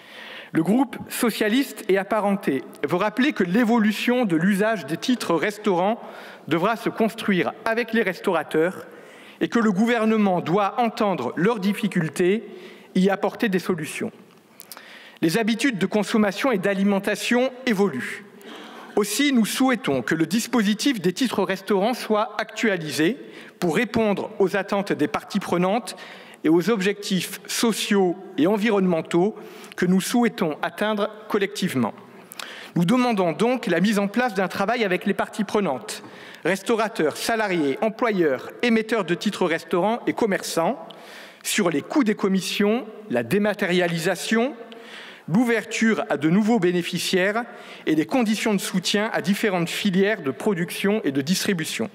Le groupe socialiste et apparenté veut rappeler que l'évolution de l'usage des titres restaurants devra se construire avec les restaurateurs et que le gouvernement doit entendre leurs difficultés et y apporter des solutions. Les habitudes de consommation et d'alimentation évoluent. Aussi, nous souhaitons que le dispositif des titres restaurants soit actualisé pour répondre aux attentes des parties prenantes et aux objectifs sociaux et environnementaux que nous souhaitons atteindre collectivement. Nous demandons donc la mise en place d'un travail avec les parties prenantes, restaurateurs, salariés, employeurs, émetteurs de titres restaurants et commerçants, sur les coûts des commissions, la dématérialisation, l'ouverture à de nouveaux bénéficiaires et les conditions de soutien à différentes filières de production et de distribution.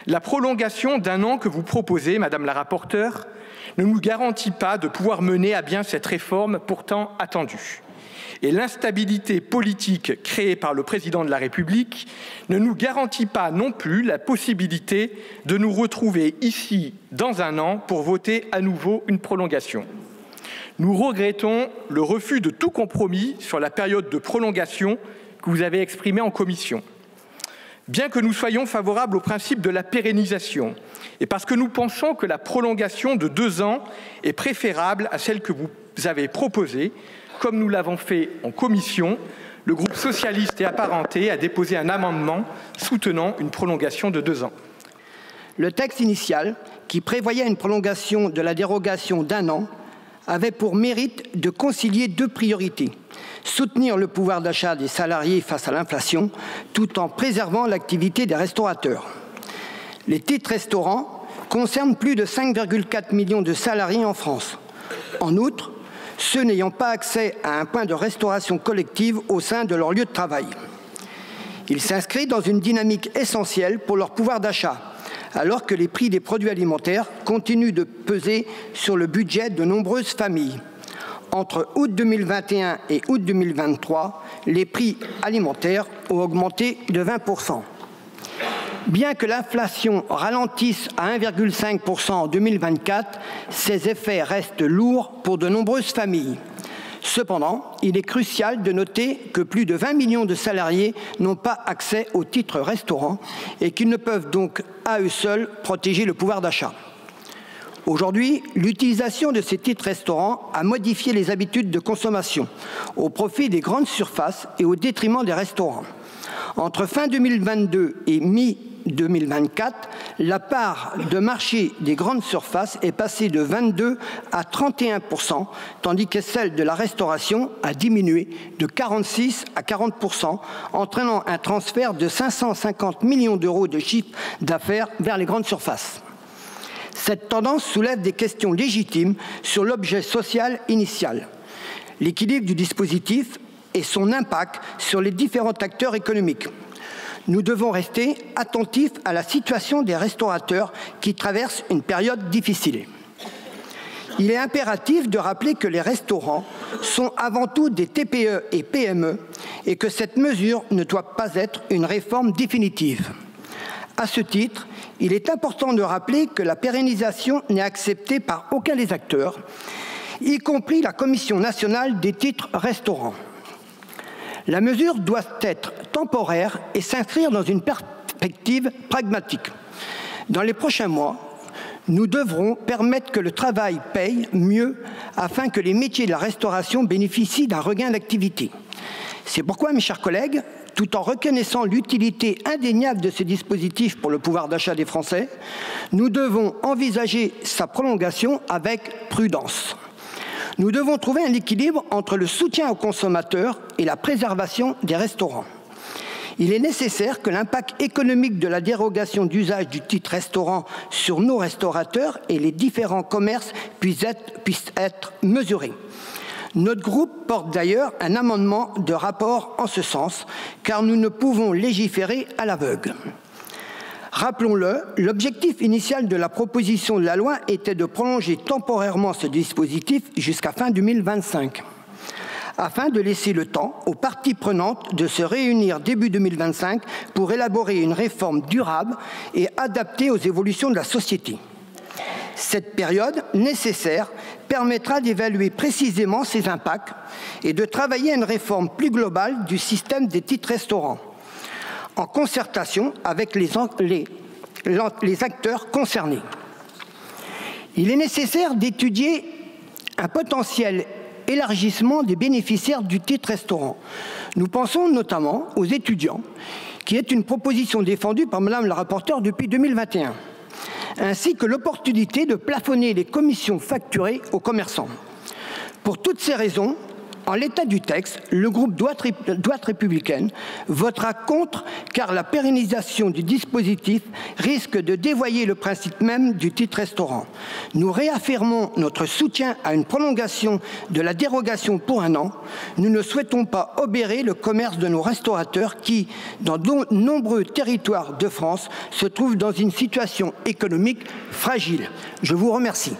La prolongation d'1 an que vous proposez, Madame la rapporteure, ne nous garantit pas de pouvoir mener à bien cette réforme pourtant attendue. Et l'instabilité politique créée par le président de la République ne nous garantit pas non plus la possibilité de nous retrouver ici dans 1 an pour voter à nouveau une prolongation. Nous regrettons le refus de tout compromis sur la période de prolongation que vous avez exprimé en commission. Bien que nous soyons favorables au principe de la pérennisation et parce que nous pensons que la prolongation de 2 ans est préférable à celle que vous avez proposée, comme nous l'avons fait en commission, le groupe socialiste et apparenté a déposé un amendement soutenant une prolongation de 2 ans. Le texte initial, qui prévoyait une prolongation de la dérogation d'1 an, avait pour mérite de concilier 2 priorités. Soutenir le pouvoir d'achat des salariés face à l'inflation, tout en préservant l'activité des restaurateurs. Les titres restaurants concernent plus de 5,4 millions de salariés en France. En outre, ceux n'ayant pas accès à un point de restauration collective au sein de leur lieu de travail. Il s'inscrit dans une dynamique essentielle pour leur pouvoir d'achat, alors que les prix des produits alimentaires continuent de peser sur le budget de nombreuses familles. Entre août 2021 et août 2023, les prix alimentaires ont augmenté de 20%. Bien que l'inflation ralentisse à 1,5% en 2024, ses effets restent lourds pour de nombreuses familles. Cependant, il est crucial de noter que plus de 20 millions de salariés n'ont pas accès aux titres restaurants et qu'ils ne peuvent donc à eux seuls protéger le pouvoir d'achat. Aujourd'hui, l'utilisation de ces titres restaurants a modifié les habitudes de consommation au profit des grandes surfaces et au détriment des restaurants. Entre fin 2022 et mi-2024, la part de marché des grandes surfaces est passée de 22 à 31%, tandis que celle de la restauration a diminué de 46 à 40%, entraînant un transfert de 550 millions d'euros de chiffre d'affaires vers les grandes surfaces. Cette tendance soulève des questions légitimes sur l'objet social initial, l'équilibre du dispositif et son impact sur les différents acteurs économiques. Nous devons rester attentifs à la situation des restaurateurs qui traversent une période difficile. Il est impératif de rappeler que les restaurants sont avant tout des TPE et PME et que cette mesure ne doit pas être une réforme définitive. À ce titre, il est important de rappeler que la pérennisation n'est acceptée par aucun des acteurs, y compris la Commission nationale des titres restaurants. La mesure doit être temporaire et s'inscrire dans une perspective pragmatique. Dans les prochains mois, nous devrons permettre que le travail paye mieux afin que les métiers de la restauration bénéficient d'un regain d'activité. C'est pourquoi, mes chers collègues, tout en reconnaissant l'utilité indéniable de ce dispositif pour le pouvoir d'achat des Français, nous devons envisager sa prolongation avec prudence. Nous devons trouver un équilibre entre le soutien aux consommateurs et la préservation des restaurants. Il est nécessaire que l'impact économique de la dérogation d'usage du titre restaurant sur nos restaurateurs et les différents commerces puisse être mesuré. Notre groupe porte d'ailleurs un amendement de rapport en ce sens, car nous ne pouvons légiférer à l'aveugle. Rappelons-le, l'objectif initial de la proposition de la loi était de prolonger temporairement ce dispositif jusqu'à fin 2025. afin de laisser le temps aux parties prenantes de se réunir début 2025 pour élaborer une réforme durable et adaptée aux évolutions de la société. Cette période nécessaire permettra d'évaluer précisément ses impacts et de travailler à une réforme plus globale du système des titres restaurants, en concertation avec les acteurs concernés. Il est nécessaire d'étudier un potentiel élargissement des bénéficiaires du titre restaurant. Nous pensons notamment aux étudiants, qui est une proposition défendue par Madame la rapporteure depuis 2021, ainsi que l'opportunité de plafonner les commissions facturées aux commerçants. Pour toutes ces raisons, en l'état du texte, le groupe Droite républicaine votera contre, car la pérennisation du dispositif risque de dévoyer le principe même du titre restaurant. Nous réaffirmons notre soutien à une prolongation de la dérogation pour 1 an. Nous ne souhaitons pas obérer le commerce de nos restaurateurs qui, dans de nombreux territoires de France, se trouvent dans une situation économique fragile. Je vous remercie.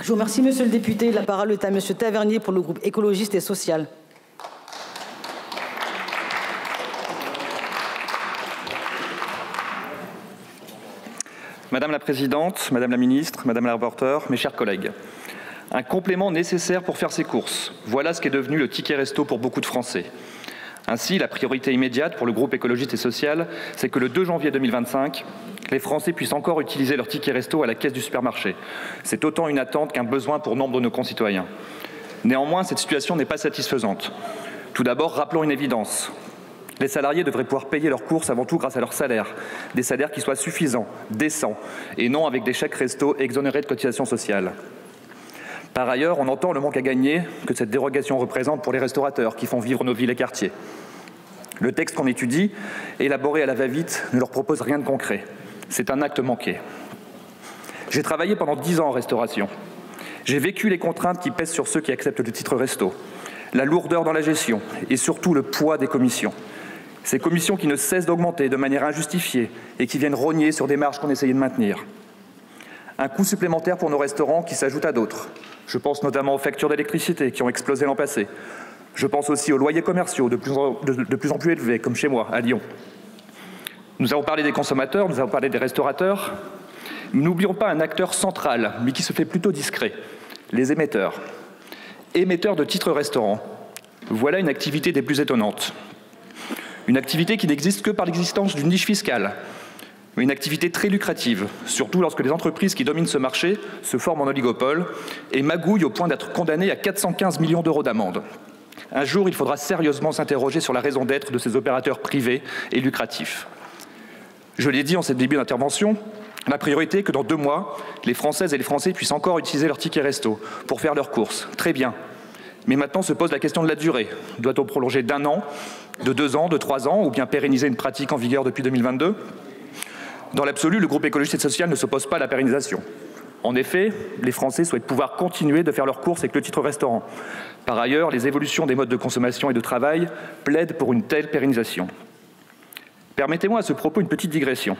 Je vous remercie, monsieur le député. La parole est à monsieur Tavernier pour le groupe écologiste et social. Madame la présidente, madame la ministre, madame la rapporteure, mes chers collègues. Un complément nécessaire pour faire ses courses. Voilà ce qu'est devenu le ticket resto pour beaucoup de Français. Ainsi, la priorité immédiate pour le groupe écologiste et social, c'est que le 2 janvier 2025, les Français puissent encore utiliser leur ticket resto à la caisse du supermarché. C'est autant une attente qu'un besoin pour nombre de nos concitoyens. Néanmoins, cette situation n'est pas satisfaisante. Tout d'abord, rappelons une évidence. Les salariés devraient pouvoir payer leurs courses avant tout grâce à leur salaire. Des salaires qui soient suffisants, décents, et non avec des chèques resto exonérés de cotisations sociales. Par ailleurs, on entend le manque à gagner que cette dérogation représente pour les restaurateurs qui font vivre nos villes et quartiers. Le texte qu'on étudie, élaboré à la va-vite, ne leur propose rien de concret. C'est un acte manqué. J'ai travaillé pendant 10 ans en restauration. J'ai vécu les contraintes qui pèsent sur ceux qui acceptent le titre resto, la lourdeur dans la gestion et surtout le poids des commissions. Ces commissions qui ne cessent d'augmenter de manière injustifiée et qui viennent rogner sur des marges qu'on essayait de maintenir. Un coût supplémentaire pour nos restaurants qui s'ajoute à d'autres. Je pense notamment aux factures d'électricité qui ont explosé l'an passé. Je pense aussi aux loyers commerciaux de plus en plus élevés, comme chez moi, à Lyon. Nous avons parlé des consommateurs, nous avons parlé des restaurateurs. N'oublions pas un acteur central, mais qui se fait plutôt discret, les émetteurs. Émetteurs de titres restaurants. Voilà une activité des plus étonnantes. Une activité qui n'existe que par l'existence d'une niche fiscale. Une activité très lucrative, surtout lorsque les entreprises qui dominent ce marché se forment en oligopole et magouillent au point d'être condamnées à 415 millions d'euros d'amende. Un jour, il faudra sérieusement s'interroger sur la raison d'être de ces opérateurs privés et lucratifs. Je l'ai dit en ce début d'intervention, la priorité est que dans 2 mois, les Françaises et les Français puissent encore utiliser leur ticket resto pour faire leurs courses. Très bien. Mais maintenant se pose la question de la durée. Doit-on prolonger d'1 an, de 2 ans, de 3 ans, ou bien pérenniser une pratique en vigueur depuis 2022 ? Dans l'absolu, le groupe écologiste et social ne s'oppose pas à la pérennisation. En effet, les Français souhaitent pouvoir continuer de faire leurs courses avec le titre restaurant. Par ailleurs, les évolutions des modes de consommation et de travail plaident pour une telle pérennisation. Permettez-moi à ce propos une petite digression.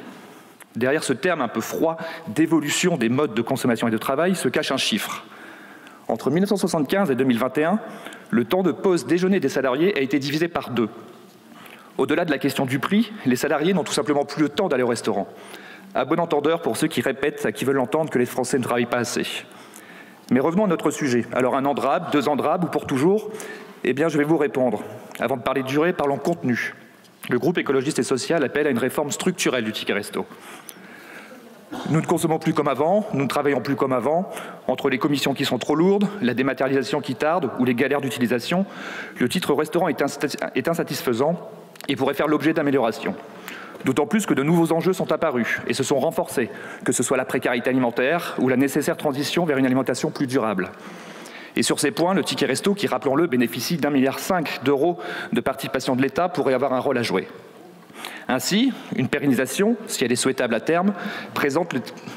Derrière ce terme un peu froid d'évolution des modes de consommation et de travail se cache un chiffre. Entre 1975 et 2021, le temps de pause déjeuner des salariés a été divisé par 2. Au-delà de la question du prix, les salariés n'ont tout simplement plus le temps d'aller au restaurant. À bon entendeur pour ceux qui répètent à qui veulent entendre que les Français ne travaillent pas assez. Mais revenons à notre sujet. Alors 1 an de rab, 2 ans de rab ou pour toujours ? Eh bien, je vais vous répondre. Avant de parler de durée, parlons contenu. Le groupe écologiste et social appelle à une réforme structurelle du ticket resto. Nous ne consommons plus comme avant, nous ne travaillons plus comme avant. Entre les commissions qui sont trop lourdes, la dématérialisation qui tarde ou les galères d'utilisation, le titre restaurant est insatisfaisant et pourrait faire l'objet d'améliorations. D'autant plus que de nouveaux enjeux sont apparus et se sont renforcés, que ce soit la précarité alimentaire ou la nécessaire transition vers une alimentation plus durable. Et sur ces points, le ticket resto, qui, rappelons-le, bénéficie d'1,5 milliard d'euros de participation de l'État, pourrait avoir un rôle à jouer. Ainsi, une pérennisation, si elle est souhaitable à terme, présente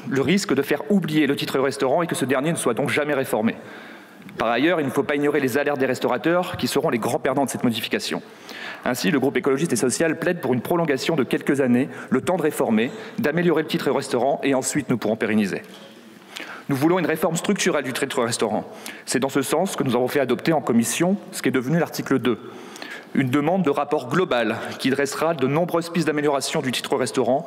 le risque de faire oublier le titre restaurant et que ce dernier ne soit donc jamais réformé. Par ailleurs, il ne faut pas ignorer les alertes des restaurateurs qui seront les grands perdants de cette modification. Ainsi, le groupe écologiste et social plaide pour une prolongation de quelques années, le temps de réformer, d'améliorer le titre restaurant et ensuite nous pourrons pérenniser. Nous voulons une réforme structurelle du titre-restaurant. C'est dans ce sens que nous avons fait adopter en commission ce qui est devenu l'article 2. Une demande de rapport global qui dressera de nombreuses pistes d'amélioration du titre-restaurant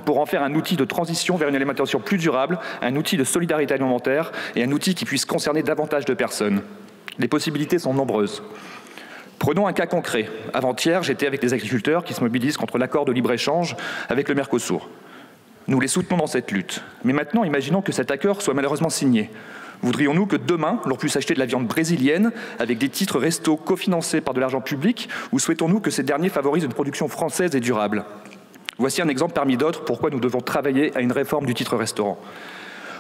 pour en faire un outil de transition vers une alimentation plus durable, un outil de solidarité alimentaire et un outil qui puisse concerner davantage de personnes. Les possibilités sont nombreuses. Prenons un cas concret. Avant-hier, j'étais avec des agriculteurs qui se mobilisent contre l'accord de libre-échange avec le Mercosur. Nous les soutenons dans cette lutte. Mais maintenant, imaginons que cet accord soit malheureusement signé. Voudrions-nous que demain, l'on puisse acheter de la viande brésilienne avec des titres resto cofinancés par de l'argent public, ou souhaitons-nous que ces derniers favorisent une production française et durable? Voici un exemple parmi d'autres pourquoi nous devons travailler à une réforme du titre restaurant.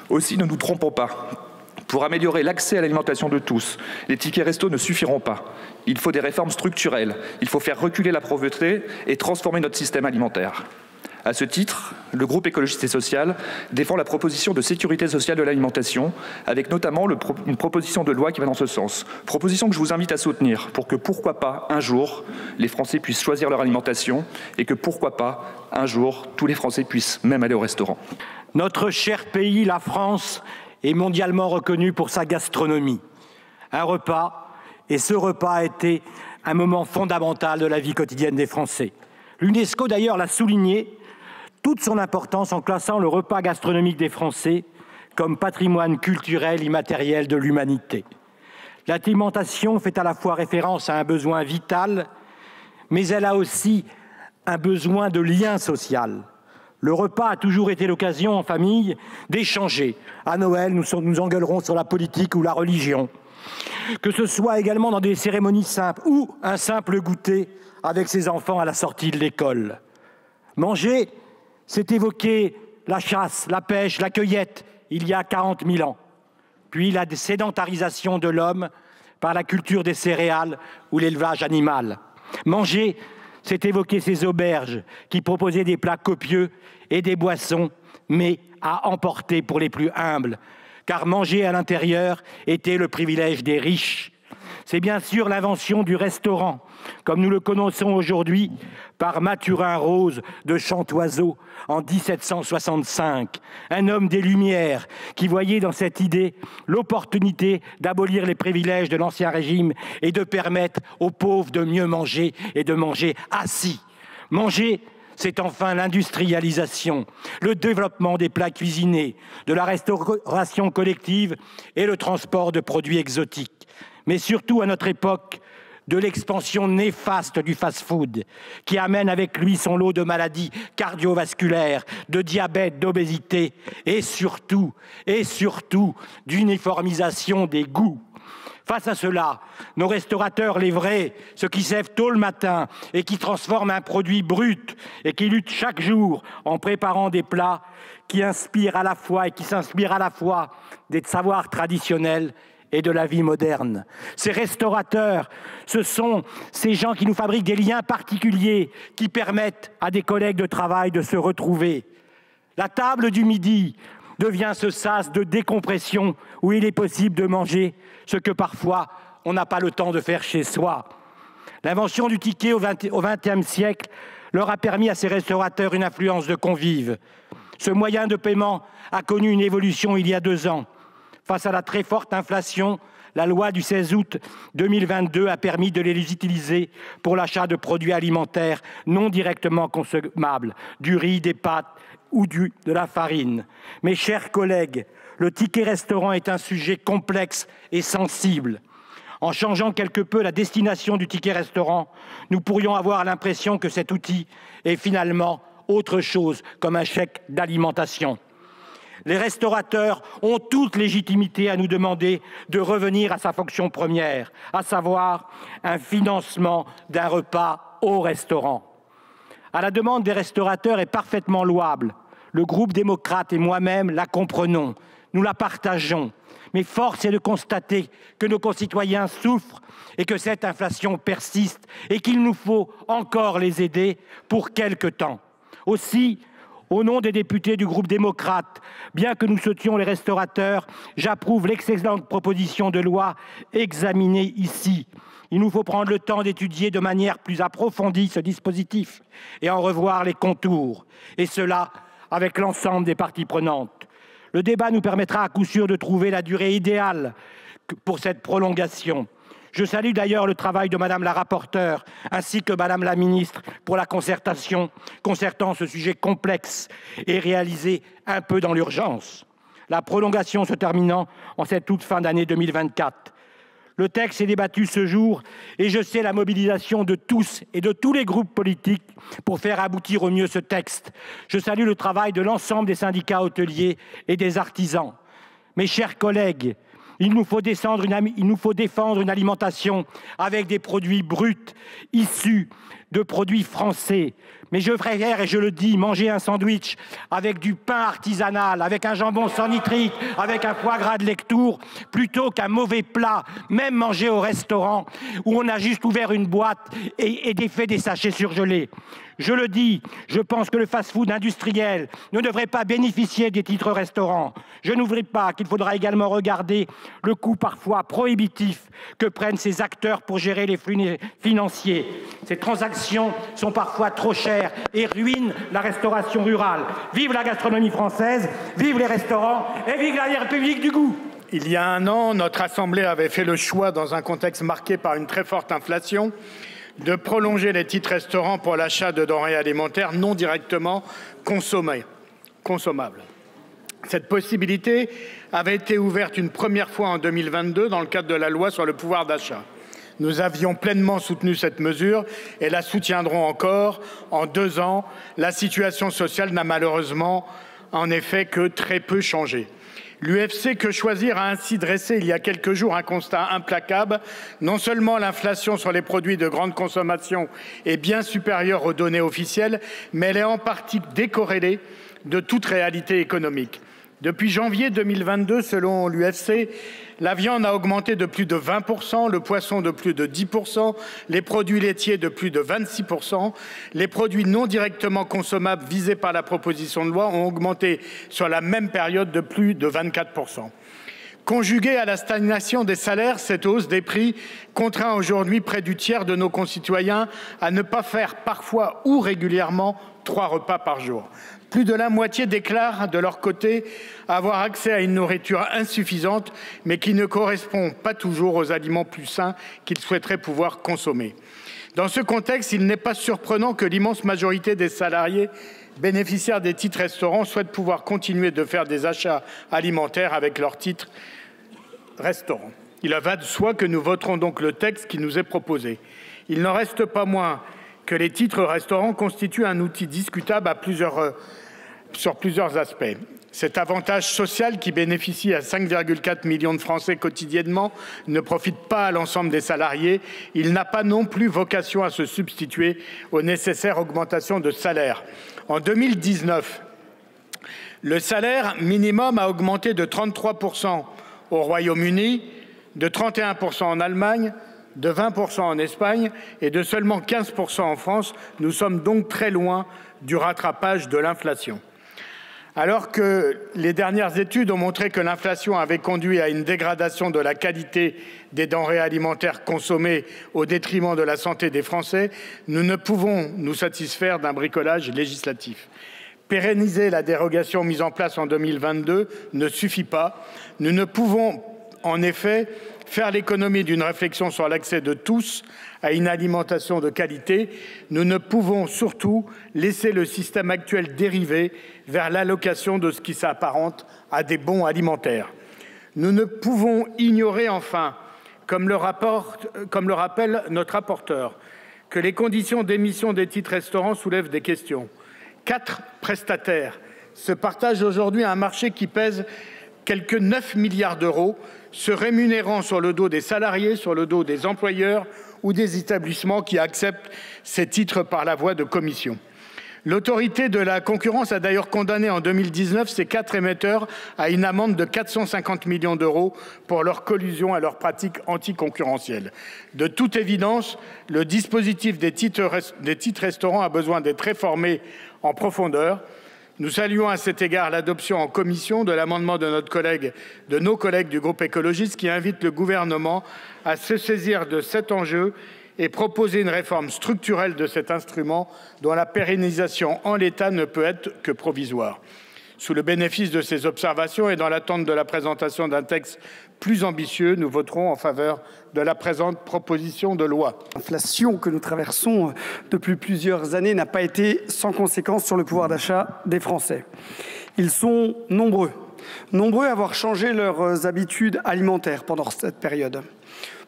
Aussi, ne nous trompons pas. Pour améliorer l'accès à l'alimentation de tous, les tickets resto ne suffiront pas. Il faut des réformes structurelles. Il faut faire reculer la pauvreté et transformer notre système alimentaire. À ce titre, le groupe écologiste et social défend la proposition de sécurité sociale de l'alimentation, avec notamment une proposition de loi qui va dans ce sens. Proposition que je vous invite à soutenir pour que, pourquoi pas, un jour, les Français puissent choisir leur alimentation et que, pourquoi pas, un jour, tous les Français puissent même aller au restaurant. Notre cher pays, la France, est mondialement reconnu pour sa gastronomie. Un repas, et ce repas a été un moment fondamental de la vie quotidienne des Français. L'UNESCO, d'ailleurs, l'a souligné, toute son importance en classant le repas gastronomique des Français comme patrimoine culturel immatériel de l'humanité. L'alimentation fait à la fois référence à un besoin vital, mais elle a aussi un besoin de lien social. Le repas a toujours été l'occasion en famille d'échanger. À Noël, nous engueulerons sur la politique ou la religion. Que ce soit également dans des cérémonies simples ou un simple goûter avec ses enfants à la sortie de l'école. Manger, c'est évoquer la chasse, la pêche, la cueillette, il y a 40 000 ans. Puis la sédentarisation de l'homme par la culture des céréales ou l'élevage animal. Manger, c'est évoquer ces auberges qui proposaient des plats copieux et des boissons, mais à emporter pour les plus humbles, car manger à l'intérieur était le privilège des riches. C'est bien sûr l'invention du restaurant, comme nous le connaissons aujourd'hui, par Mathurin Rose de Chantoiseau en 1765, un homme des Lumières qui voyait dans cette idée l'opportunité d'abolir les privilèges de l'Ancien Régime et de permettre aux pauvres de mieux manger et de manger assis. Manger, c'est enfin l'industrialisation, le développement des plats cuisinés, de la restauration collective et le transport de produits exotiques. Mais surtout à notre époque, de l'expansion néfaste du fast-food, qui amène avec lui son lot de maladies cardiovasculaires, de diabète, d'obésité, et surtout, d'uniformisation des goûts. Face à cela, nos restaurateurs, les vrais, ceux qui se lèvent tôt le matin et qui transforment un produit brut et qui luttent chaque jour en préparant des plats qui inspirent à la fois et qui s'inspirent à la fois des savoirs traditionnels et de la vie moderne. Ces restaurateurs, ce sont ces gens qui nous fabriquent des liens particuliers qui permettent à des collègues de travail de se retrouver. La table du midi devient ce sas de décompression où il est possible de manger ce que parfois on n'a pas le temps de faire chez soi. L'invention du ticket au XXe siècle leur a permis à ces restaurateurs une influence de convives. Ce moyen de paiement a connu une évolution il y a 2 ans. Face à la très forte inflation, la loi du 16 août 2022 a permis de les utiliser pour l'achat de produits alimentaires non directement consommables, du riz, des pâtes ou de la farine. Mes chers collègues, le ticket restaurant est un sujet complexe et sensible. En changeant quelque peu la destination du ticket restaurant, nous pourrions avoir l'impression que cet outil est finalement autre chose, comme un chèque d'alimentation. Les restaurateurs ont toute légitimité à nous demander de revenir à sa fonction première, à savoir un financement d'un repas au restaurant. À la demande des restaurateurs est parfaitement louable. Le groupe démocrate et moi-même la comprenons, nous la partageons. Mais force est de constater que nos concitoyens souffrent et que cette inflation persiste et qu'il nous faut encore les aider pour quelque temps. Aussi, au nom des députés du groupe démocrate, bien que nous soutenions les restaurateurs, j'approuve l'excellente proposition de loi examinée ici. Il nous faut prendre le temps d'étudier de manière plus approfondie ce dispositif et en revoir les contours, et cela avec l'ensemble des parties prenantes. Le débat nous permettra à coup sûr de trouver la durée idéale pour cette prolongation. Je salue d'ailleurs le travail de Madame la rapporteure ainsi que Madame la ministre pour la concertation concertant ce sujet complexe et réalisé un peu dans l'urgence. La prolongation se terminant en cette toute fin d'année 2024. Le texte est débattu ce jour et je sais la mobilisation de tous et de tous les groupes politiques pour faire aboutir au mieux ce texte. Je salue le travail de l'ensemble des syndicats hôteliers et des artisans. Mes chers collègues, il nous faut défendre une alimentation avec des produits bruts, issus de produits français. Mais je préfère, et je le dis, manger un sandwich avec du pain artisanal, avec un jambon sans nitrite, avec un foie gras de Lectoure, plutôt qu'un mauvais plat, même mangé au restaurant, où on a juste ouvert une boîte et fait des sachets surgelés. Je le dis, je pense que le fast-food industriel ne devrait pas bénéficier des titres restaurants. Je n'oublie pas qu'il faudra également regarder le coût parfois prohibitif que prennent ces acteurs pour gérer les flux financiers. Ces transactions sont parfois trop chères et ruinent la restauration rurale. Vive la gastronomie française, vive les restaurants et vive la République du goût! Il y a un an, notre Assemblée avait fait le choix, dans un contexte marqué par une très forte inflation, de prolonger les titres restaurants pour l'achat de denrées alimentaires non directement consommables. Cette possibilité avait été ouverte une première fois en 2022 dans le cadre de la loi sur le pouvoir d'achat. Nous avions pleinement soutenu cette mesure et la soutiendrons encore. En 2 ans, la situation sociale n'a malheureusement en effet que très peu changé. L'UFC Que Choisir a ainsi dressé il y a quelques jours un constat implacable. Non seulement l'inflation sur les produits de grande consommation est bien supérieure aux données officielles, mais elle est en partie décorrélée de toute réalité économique. Depuis janvier 2022, selon l'UFC, la viande a augmenté de plus de 20%, le poisson de plus de 10%, les produits laitiers de plus de 26%. Les produits non directement consommables visés par la proposition de loi ont augmenté sur la même période de plus de 24%. Conjuguée à la stagnation des salaires, cette hausse des prix contraint aujourd'hui près du tiers de nos concitoyens à ne pas faire parfois ou régulièrement 3 repas par jour. Plus de la moitié déclarent de leur côté avoir accès à une nourriture insuffisante, mais qui ne correspond pas toujours aux aliments plus sains qu'ils souhaiteraient pouvoir consommer. Dans ce contexte, il n'est pas surprenant que l'immense majorité des salariés bénéficiaires des titres restaurants souhaitent pouvoir continuer de faire des achats alimentaires avec leurs titres restaurants. Il va de soi que nous voterons donc le texte qui nous est proposé. Il n'en reste pas moins que les titres restaurants constituent un outil discutable sur plusieurs aspects. Cet avantage social qui bénéficie à 5,4 millions de Français quotidiennement ne profite pas à l'ensemble des salariés. Il n'a pas non plus vocation à se substituer aux nécessaires augmentations de salaire. En 2019, le salaire minimum a augmenté de 33% au Royaume-Uni, de 31% en Allemagne, de 20% en Espagne et de seulement 15% en France. Nous sommes donc très loin du rattrapage de l'inflation. Alors que les dernières études ont montré que l'inflation avait conduit à une dégradation de la qualité des denrées alimentaires consommées au détriment de la santé des Français, nous ne pouvons nous satisfaire d'un bricolage législatif. Pérenniser la dérogation mise en place en 2022 ne suffit pas. Nous ne pouvons en effet faire l'économie d'une réflexion sur l'accès de tous à une alimentation de qualité. Nous ne pouvons surtout laisser le système actuel dériver vers l'allocation de ce qui s'apparente à des bons alimentaires. Nous ne pouvons ignorer enfin, comme le rappelle notre rapporteur, que les conditions d'émission des titres restaurants soulèvent des questions. 4 prestataires se partagent aujourd'hui un marché qui pèse quelques 9 milliards d'euros, se rémunérant sur le dos des salariés, sur le dos des employeurs ou des établissements qui acceptent ces titres par la voie de commission. L'autorité de la concurrence a d'ailleurs condamné en 2019 ces 4 émetteurs à une amende de 450 millions d'euros pour leur collusion à leurs pratiques anticoncurrentielles. De toute évidence, le dispositif des titres restaurants a besoin d'être réformé en profondeur. Nous saluons à cet égard l'adoption en commission de l'amendement de nos collègues du groupe écologiste qui invite le gouvernement à se saisir de cet enjeu et proposer une réforme structurelle de cet instrument dont la pérennisation en l'état ne peut être que provisoire. Sous le bénéfice de ces observations et dans l'attente de la présentation d'un texte plus ambitieux, nous voterons en faveur de la présente proposition de loi. L'inflation que nous traversons depuis plusieurs années n'a pas été sans conséquence sur le pouvoir d'achat des Français. Ils sont nombreux à avoir changé leurs habitudes alimentaires pendant cette période.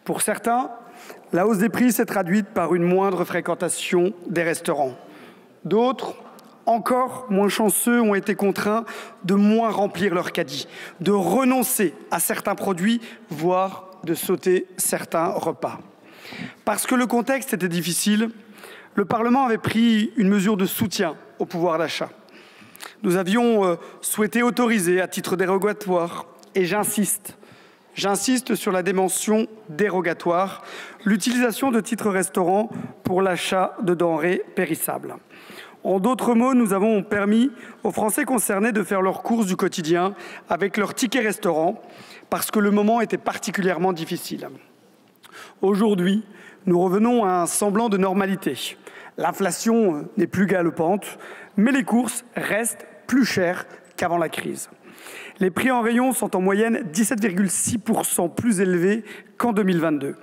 Pour certains, la hausse des prix s'est traduite par une moindre fréquentation des restaurants. D'autres, encore moins chanceux, ont été contraints de moins remplir leur caddie, de renoncer à certains produits, voire de sauter certains repas. Parce que le contexte était difficile, le Parlement avait pris une mesure de soutien au pouvoir d'achat. Nous avions souhaité autoriser à titre dérogatoire, et j'insiste sur la dimension dérogatoire, l'utilisation de titres restaurants pour l'achat de denrées périssables. En d'autres mots, nous avons permis aux Français concernés de faire leurs courses du quotidien avec leur ticket restaurant parce que le moment était particulièrement difficile. Aujourd'hui, nous revenons à un semblant de normalité. L'inflation n'est plus galopante, mais les courses restent plus chères qu'avant la crise. Les prix en rayon sont en moyenne 17,6% plus élevés qu'en 2022.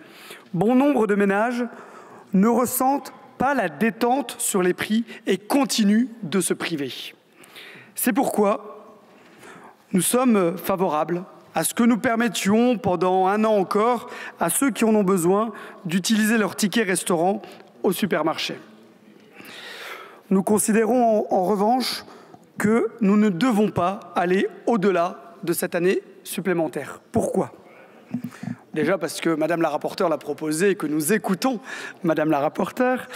Bon nombre de ménages ne ressentent pas la détente sur les prix et continuent de se priver. C'est pourquoi nous sommes favorables à ce que nous permettions pendant un an encore à ceux qui en ont besoin d'utiliser leur ticket restaurant au supermarché. Nous considérons en revanche que nous ne devons pas aller au-delà de cette année supplémentaire. Pourquoi ? Déjà parce que Madame la rapporteure l'a proposé et que nous écoutons Madame la rapporteure,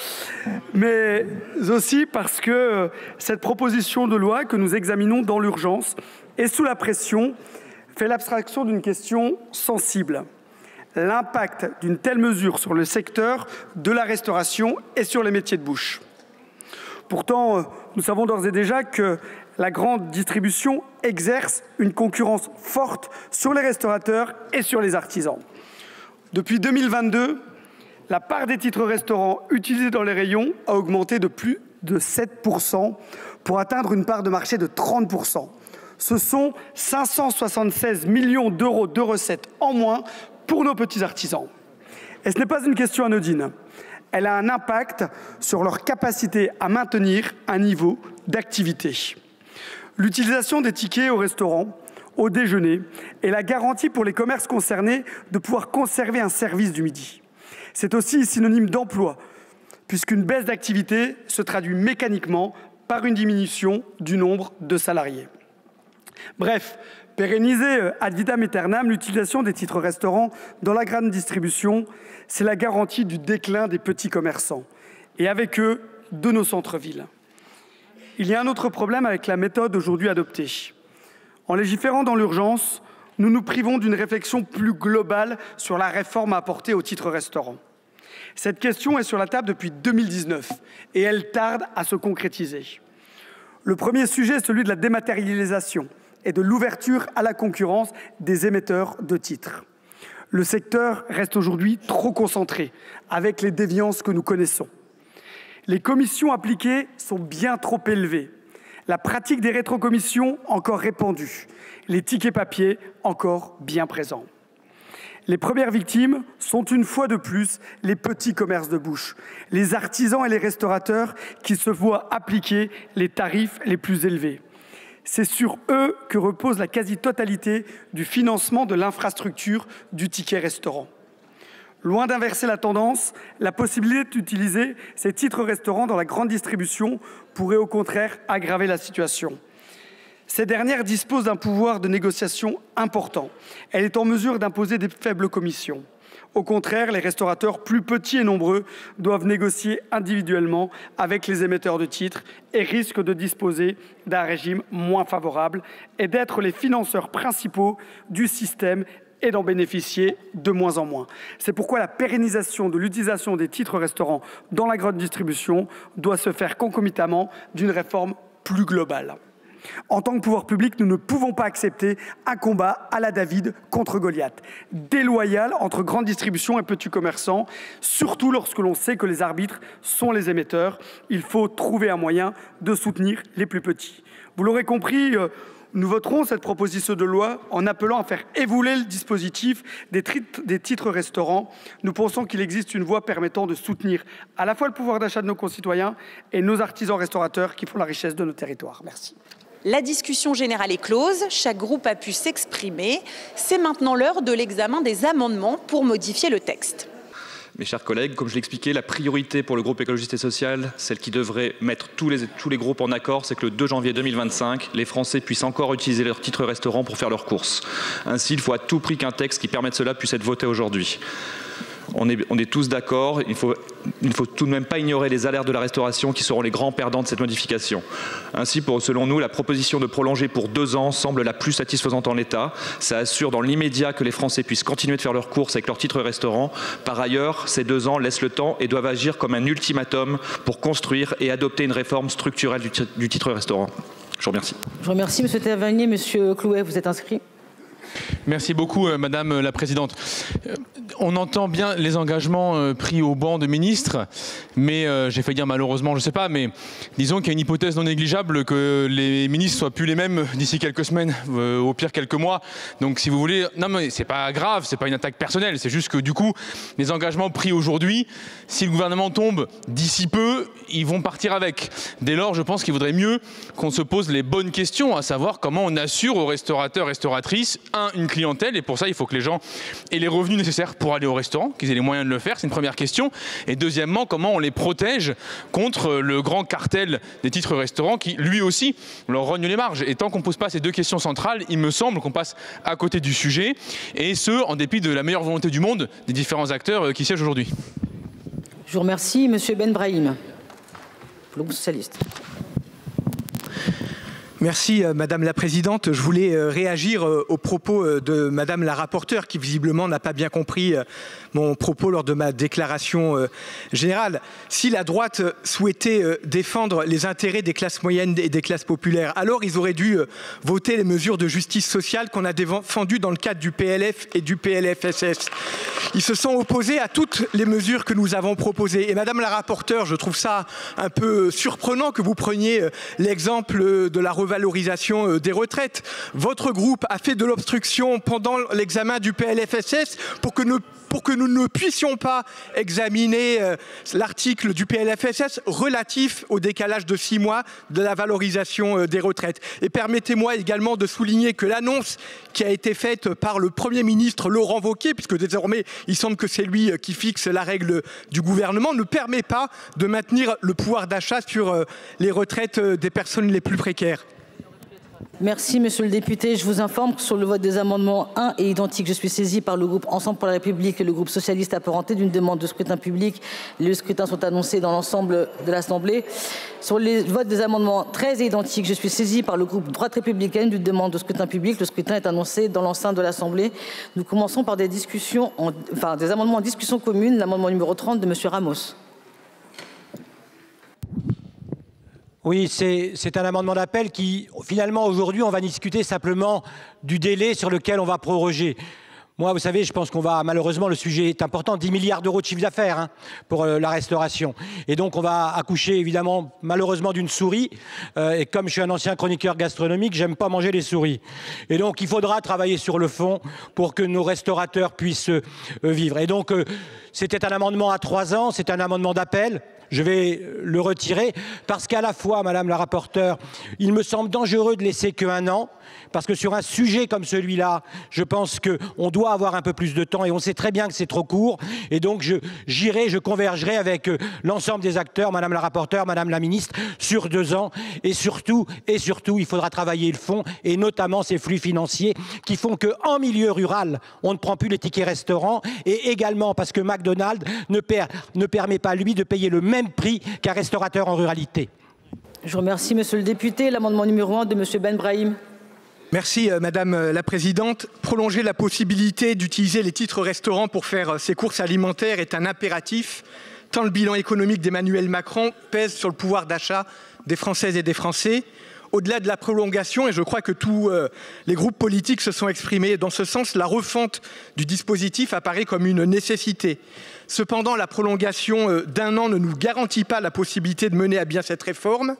mais aussi parce que cette proposition de loi que nous examinons dans l'urgence et sous la pression fait l'abstraction d'une question sensible. L'impact d'une telle mesure sur le secteur de la restauration et sur les métiers de bouche. Pourtant, nous savons d'ores et déjà que la grande distribution exerce une concurrence forte sur les restaurateurs et sur les artisans. Depuis 2022, la part des titres restaurants utilisés dans les rayons a augmenté de plus de 7% pour atteindre une part de marché de 30%. Ce sont 576 millions d'euros de recettes en moins pour nos petits artisans. Et ce n'est pas une question anodine. Elle a un impact sur leur capacité à maintenir un niveau d'activité. L'utilisation des tickets au restaurant, au déjeuner, est la garantie pour les commerces concernés de pouvoir conserver un service du midi. C'est aussi synonyme d'emploi, puisqu'une baisse d'activité se traduit mécaniquement par une diminution du nombre de salariés. Bref, pérenniser ad vitam aeternam l'utilisation des titres restaurants dans la grande distribution, c'est la garantie du déclin des petits commerçants et avec eux de nos centres-villes. Il y a un autre problème avec la méthode aujourd'hui adoptée. En légiférant dans l'urgence, nous nous privons d'une réflexion plus globale sur la réforme à apporter au titre restaurant. Cette question est sur la table depuis 2019 et elle tarde à se concrétiser. Le premier sujet est celui de la dématérialisation et de l'ouverture à la concurrence des émetteurs de titres. Le secteur reste aujourd'hui trop concentré avec les déviances que nous connaissons. Les commissions appliquées sont bien trop élevées. La pratique des rétrocommissions encore répandue. Les tickets papier encore bien présents. Les premières victimes sont une fois de plus les petits commerces de bouche, les artisans et les restaurateurs qui se voient appliquer les tarifs les plus élevés. C'est sur eux que repose la quasi-totalité du financement de l'infrastructure du ticket restaurant. Loin d'inverser la tendance, la possibilité d'utiliser ces titres restaurants dans la grande distribution pourrait au contraire aggraver la situation. Ces dernières disposent d'un pouvoir de négociation important. Elle est en mesure d'imposer des faibles commissions. Au contraire, les restaurateurs plus petits et nombreux doivent négocier individuellement avec les émetteurs de titres et risquent de disposer d'un régime moins favorable et d'être les financeurs principaux du système et d'en bénéficier de moins en moins. C'est pourquoi la pérennisation de l'utilisation des titres restaurants dans la grande distribution doit se faire concomitamment d'une réforme plus globale. En tant que pouvoir public, nous ne pouvons pas accepter un combat à la David contre Goliath, déloyal entre grande distribution et petits commerçants, surtout lorsque l'on sait que les arbitres sont les émetteurs. Il faut trouver un moyen de soutenir les plus petits. Vous l'aurez compris, nous voterons cette proposition de loi en appelant à faire évoluer le dispositif des titres restaurants. Nous pensons qu'il existe une voie permettant de soutenir à la fois le pouvoir d'achat de nos concitoyens et nos artisans restaurateurs qui font la richesse de nos territoires. Merci. La discussion générale est close. Chaque groupe a pu s'exprimer. C'est maintenant l'heure de l'examen des amendements pour modifier le texte. Mes chers collègues, comme je l'ai expliqué, la priorité pour le groupe écologiste et social, celle qui devrait mettre tous les groupes en accord, c'est que le 2 janvier 2025, les Français puissent encore utiliser leur titre restaurant pour faire leurs courses. Ainsi, il faut à tout prix qu'un texte qui permette cela puisse être voté aujourd'hui. On est tous d'accord, il ne faut tout de même pas ignorer les alertes de la restauration qui seront les grands perdants de cette modification. Ainsi, selon nous, la proposition de prolonger pour 2 ans semble la plus satisfaisante en l'état. Ça assure dans l'immédiat que les Français puissent continuer de faire leurs courses avec leur titre restaurant. Par ailleurs, ces 2 ans laissent le temps et doivent agir comme un ultimatum pour construire et adopter une réforme structurelle du titre restaurant. Je vous remercie. Je vous remercie, M. Tavernier. M. Clouet, vous êtes inscrit. Merci beaucoup, Madame la Présidente. On entend bien les engagements pris au banc de ministres, mais j'ai failli dire malheureusement, je ne sais pas, mais disons qu'il y a une hypothèse non négligeable que les ministres ne soient plus les mêmes d'ici quelques semaines, au pire quelques mois. Donc si vous voulez, non mais c'est pas grave, c'est pas une attaque personnelle, c'est juste que du coup, les engagements pris aujourd'hui, si le gouvernement tombe d'ici peu, ils vont partir avec. Dès lors, je pense qu'il vaudrait mieux qu'on se pose les bonnes questions, à savoir comment on assure aux restaurateurs, restauratrices, une clientèle, et pour ça, il faut que les gens aient les revenus nécessaires pour aller au restaurant, qu'ils aient les moyens de le faire, c'est une première question. Et deuxièmement, comment on les protège contre le grand cartel des titres restaurants qui, lui aussi, leur rogne les marges. Et tant qu'on ne pose pas ces 2 questions centrales, il me semble qu'on passe à côté du sujet, et ce, en dépit de la meilleure volonté du monde des différents acteurs qui siègent aujourd'hui. Je vous remercie. Monsieur Ben Brahim, le groupe socialiste. Merci Madame la Présidente. Je voulais réagir aux propos de Madame la rapporteure qui visiblement n'a pas bien compris mon propos lors de ma déclaration générale. Si la droite souhaitait défendre les intérêts des classes moyennes et des classes populaires, alors ils auraient dû voter les mesures de justice sociale qu'on a défendues dans le cadre du PLF et du PLFSS. Ils se sont opposés à toutes les mesures que nous avons proposées. Et Madame la rapporteure, je trouve ça un peu surprenant que vous preniez l'exemple de la revalorisation des retraites. Votre groupe a fait de l'obstruction pendant l'examen du PLFSS pour que nous ne puissions pas examiner l'article du PLFSS relatif au décalage de 6 mois de la valorisation des retraites. Et permettez-moi également de souligner que l'annonce qui a été faite par le Premier ministre Laurent Wauquiez, puisque désormais il semble que c'est lui qui fixe la règle du gouvernement, ne permet pas de maintenir le pouvoir d'achat sur les retraites des personnes les plus précaires. Merci, monsieur le député. Je vous informe que sur le vote des amendements 1 et identique, je suis saisi par le groupe Ensemble pour la République et le groupe socialiste apparenté d'une demande de scrutin public. Les scrutins sont annoncés dans l'ensemble de l'Assemblée. Sur les votes des amendements 13 et identiques, je suis saisi par le groupe Droite républicaine d'une demande de scrutin public. Le scrutin est annoncé dans l'enceinte de l'Assemblée. Nous commençons par des amendements en discussion commune. L'amendement numéro 30 de monsieur Ramos. Oui, c'est un amendement d'appel qui, finalement, aujourd'hui, on va discuter simplement du délai sur lequel on va proroger. Moi, vous savez, je pense qu'on va, malheureusement, le sujet est important, 10 milliards d'euros de chiffre d'affaires pour la restauration. Et donc, on va accoucher, évidemment, malheureusement, d'une souris. Et comme je suis un ancien chroniqueur gastronomique, j'aime pas manger les souris. Et donc, il faudra travailler sur le fond pour que nos restaurateurs puissent vivre. Et donc, c'était un amendement à 3 ans, c'est un amendement d'appel. Je vais le retirer parce qu'à la fois, Madame la rapporteure, il me semble dangereux de laisser qu'1 an, parce que sur un sujet comme celui-là, je pense qu'on doit avoir un peu plus de temps et on sait très bien que c'est trop court. Et donc, je convergerai avec l'ensemble des acteurs, Madame la rapporteure, Madame la ministre, sur 2 ans. Et surtout, il faudra travailler le fond et notamment ces flux financiers qui font qu'en milieu rural, on ne prend plus les tickets restaurants et également parce que McDonald's ne permet pas, lui, de payer le même prix qu'un restaurateur en ruralité. Je vous remercie, monsieur le député. L'amendement numéro 1 de monsieur Ben Brahim. Merci Madame la Présidente. Prolonger la possibilité d'utiliser les titres restaurants pour faire ses courses alimentaires est un impératif, tant le bilan économique d'Emmanuel Macron pèse sur le pouvoir d'achat des Françaises et des Français. au-delà de la prolongation, et je crois que tous les groupes politiques se sont exprimés dans ce sens, la refonte du dispositif apparaît comme une nécessité. Cependant, la prolongation d'1 an ne nous garantit pas la possibilité de mener à bien cette réforme.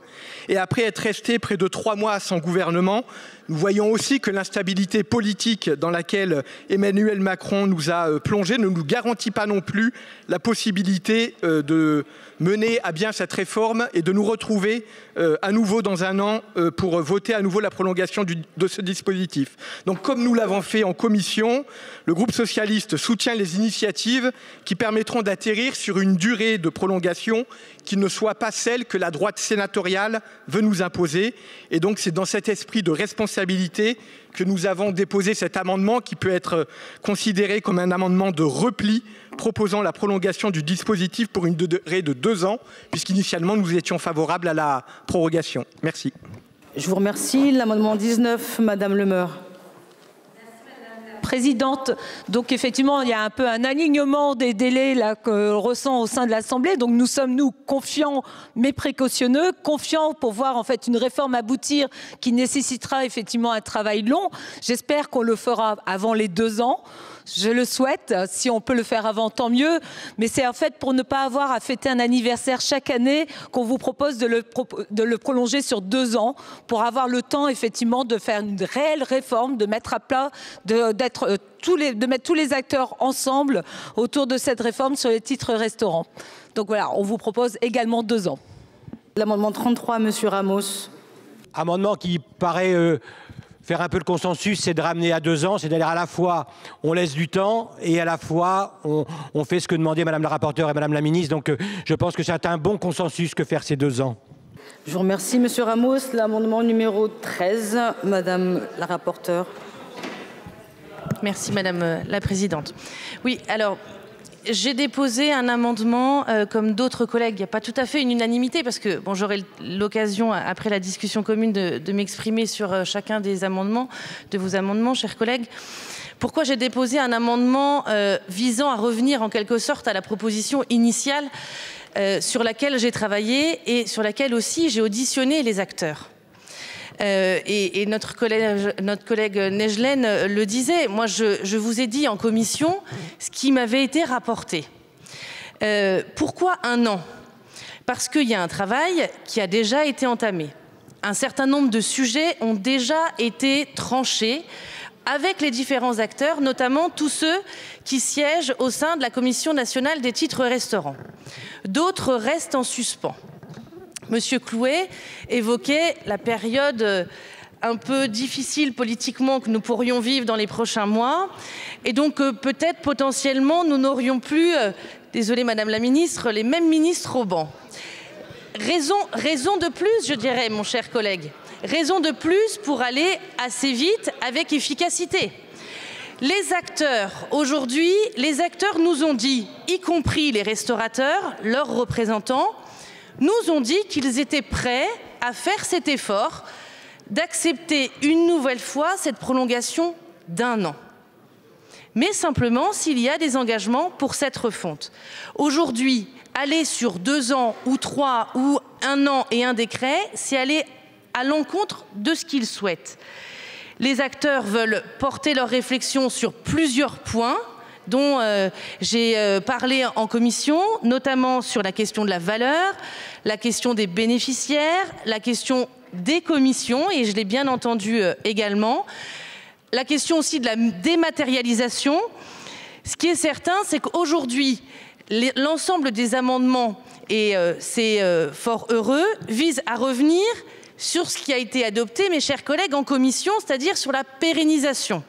Et après être resté près de 3 mois sans gouvernement, nous voyons aussi que l'instabilité politique dans laquelle Emmanuel Macron nous a plongé ne nous garantit pas non plus la possibilité de mener à bien cette réforme et de nous retrouver à nouveau dans 1 an pour voter à nouveau la prolongation de ce dispositif. Donc, comme nous l'avons fait en commission, le groupe socialiste soutient les initiatives qui permettront d'atterrir sur une durée de prolongation qui ne soit pas celle que la droite sénatoriale veut nous imposer. Et donc, c'est dans cet esprit de responsabilité que nous avons déposé cet amendement qui peut être considéré comme un amendement de repli proposant la prolongation du dispositif pour une durée de 2 ans, puisqu'initialement nous étions favorables à la prorogation. Merci. Je vous remercie. L'amendement 19, Madame Lemeur. Présidente, donc effectivement il y a un peu un alignement des délais là que ressent au sein de l'Assemblée, donc nous sommes confiants mais précautionneux, confiants pour voir en fait une réforme aboutir qui nécessitera effectivement un travail long. J'espère qu'on le fera avant les 2 ans. Je le souhaite, si on peut le faire avant, tant mieux. Mais c'est en fait pour ne pas avoir à fêter un anniversaire chaque année qu'on vous propose de le prolonger sur 2 ans, pour avoir le temps effectivement de faire une réelle réforme, de mettre à plat, de mettre tous les acteurs ensemble autour de cette réforme sur les titres restaurants. Donc voilà, on vous propose également 2 ans. L'amendement 33, Monsieur Ramos. Amendement qui paraît faire un peu le consensus, c'est de ramener à 2 ans, c'est-à-dire à la fois on laisse du temps et à la fois on fait ce que demandait Madame la rapporteure et Madame la ministre. Donc je pense que c'est un bon consensus que faire ces 2 ans. Je vous remercie, Monsieur Ramos. L'amendement numéro 13, Madame la rapporteure. Merci Madame la Présidente. Oui, alors j'ai déposé un amendement comme d'autres collègues. Il n'y a pas tout à fait une unanimité parce que bon, j'aurai l'occasion après la discussion commune de m'exprimer sur chacun des amendements, de vos amendements, chers collègues. Pourquoi j'ai déposé un amendement visant à revenir en quelque sorte à la proposition initiale sur laquelle j'ai travaillé et sur laquelle aussi j'ai auditionné les acteurs. Et notre collègue Nejlen le disait, moi je vous ai dit en commission ce qui m'avait été rapporté. Pourquoi 1 an? Parce qu'il y a un travail qui a déjà été entamé. Un certain nombre de sujets ont déjà été tranchés avec les différents acteurs, notamment tous ceux qui siègent au sein de la Commission nationale des titres restaurants. D'autres restent en suspens. Monsieur Clouet évoquait la période un peu difficile politiquement que nous pourrions vivre dans les prochains mois. Et donc peut-être potentiellement nous n'aurions plus, désolée Madame la Ministre, les mêmes ministres au banc. Raison de plus, je dirais, mon cher collègue. Raison de plus pour aller assez vite avec efficacité. Les acteurs, aujourd'hui, les acteurs nous ont dit, y compris les restaurateurs, leurs représentants, nous ont dit qu'ils étaient prêts à faire cet effort d'accepter une nouvelle fois cette prolongation d'1 an. Mais simplement s'il y a des engagements pour cette refonte. Aujourd'hui, aller sur 2 ans ou 3 ou 1 an et un décret, c'est aller à l'encontre de ce qu'ils souhaitent. Les acteurs veulent porter leurs réflexions sur plusieurs points dont j'ai parlé en commission, notamment sur la question de la valeur, la question des bénéficiaires, la question des commissions, et je l'ai bien entendu également, la question aussi de la dématérialisation. Ce qui est certain, c'est qu'aujourd'hui, l'ensemble des amendements, et c'est fort heureux, vise à revenir sur ce qui a été adopté, mes chers collègues, en commission, c'est-à-dire sur la pérennisation.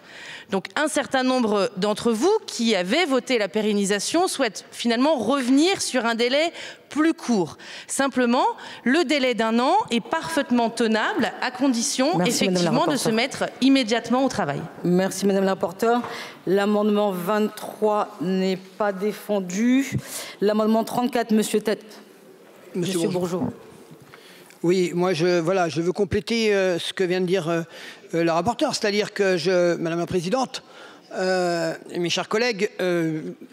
Donc un certain nombre d'entre vous qui avez voté la pérennisation souhaitent finalement revenir sur un délai plus court. Simplement, le délai d'1 an est parfaitement tenable à condition effectivement de se mettre immédiatement au travail. Merci Madame la rapporteure. L'amendement 23 n'est pas défendu. L'amendement 34, Monsieur Tête. Monsieur Bourgeot. Oui, moi je veux compléter ce que vient de dire la rapporteure, c'est-à-dire que Madame la Présidente, Mes chers collègues,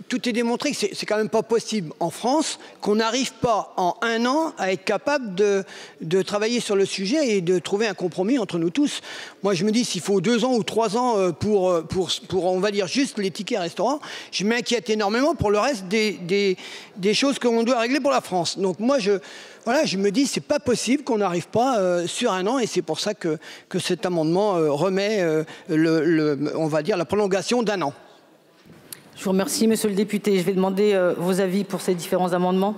tout est démontré que c'est quand même pas possible en France qu'on n'arrive pas en 1 an à être capable de travailler sur le sujet et de trouver un compromis entre nous tous. Moi, je me dis, s'il faut 2 ans ou 3 ans pour on va dire, juste les tickets restaurants, je m'inquiète énormément pour le reste des choses qu'on doit régler pour la France. Donc moi, voilà, je me dis, c'est pas possible qu'on n'arrive pas sur 1 an, et c'est pour ça que cet amendement remet, on va dire, la prolongation d'1 an. Je vous remercie, monsieur le député. Je vais demander vos avis pour ces différents amendements.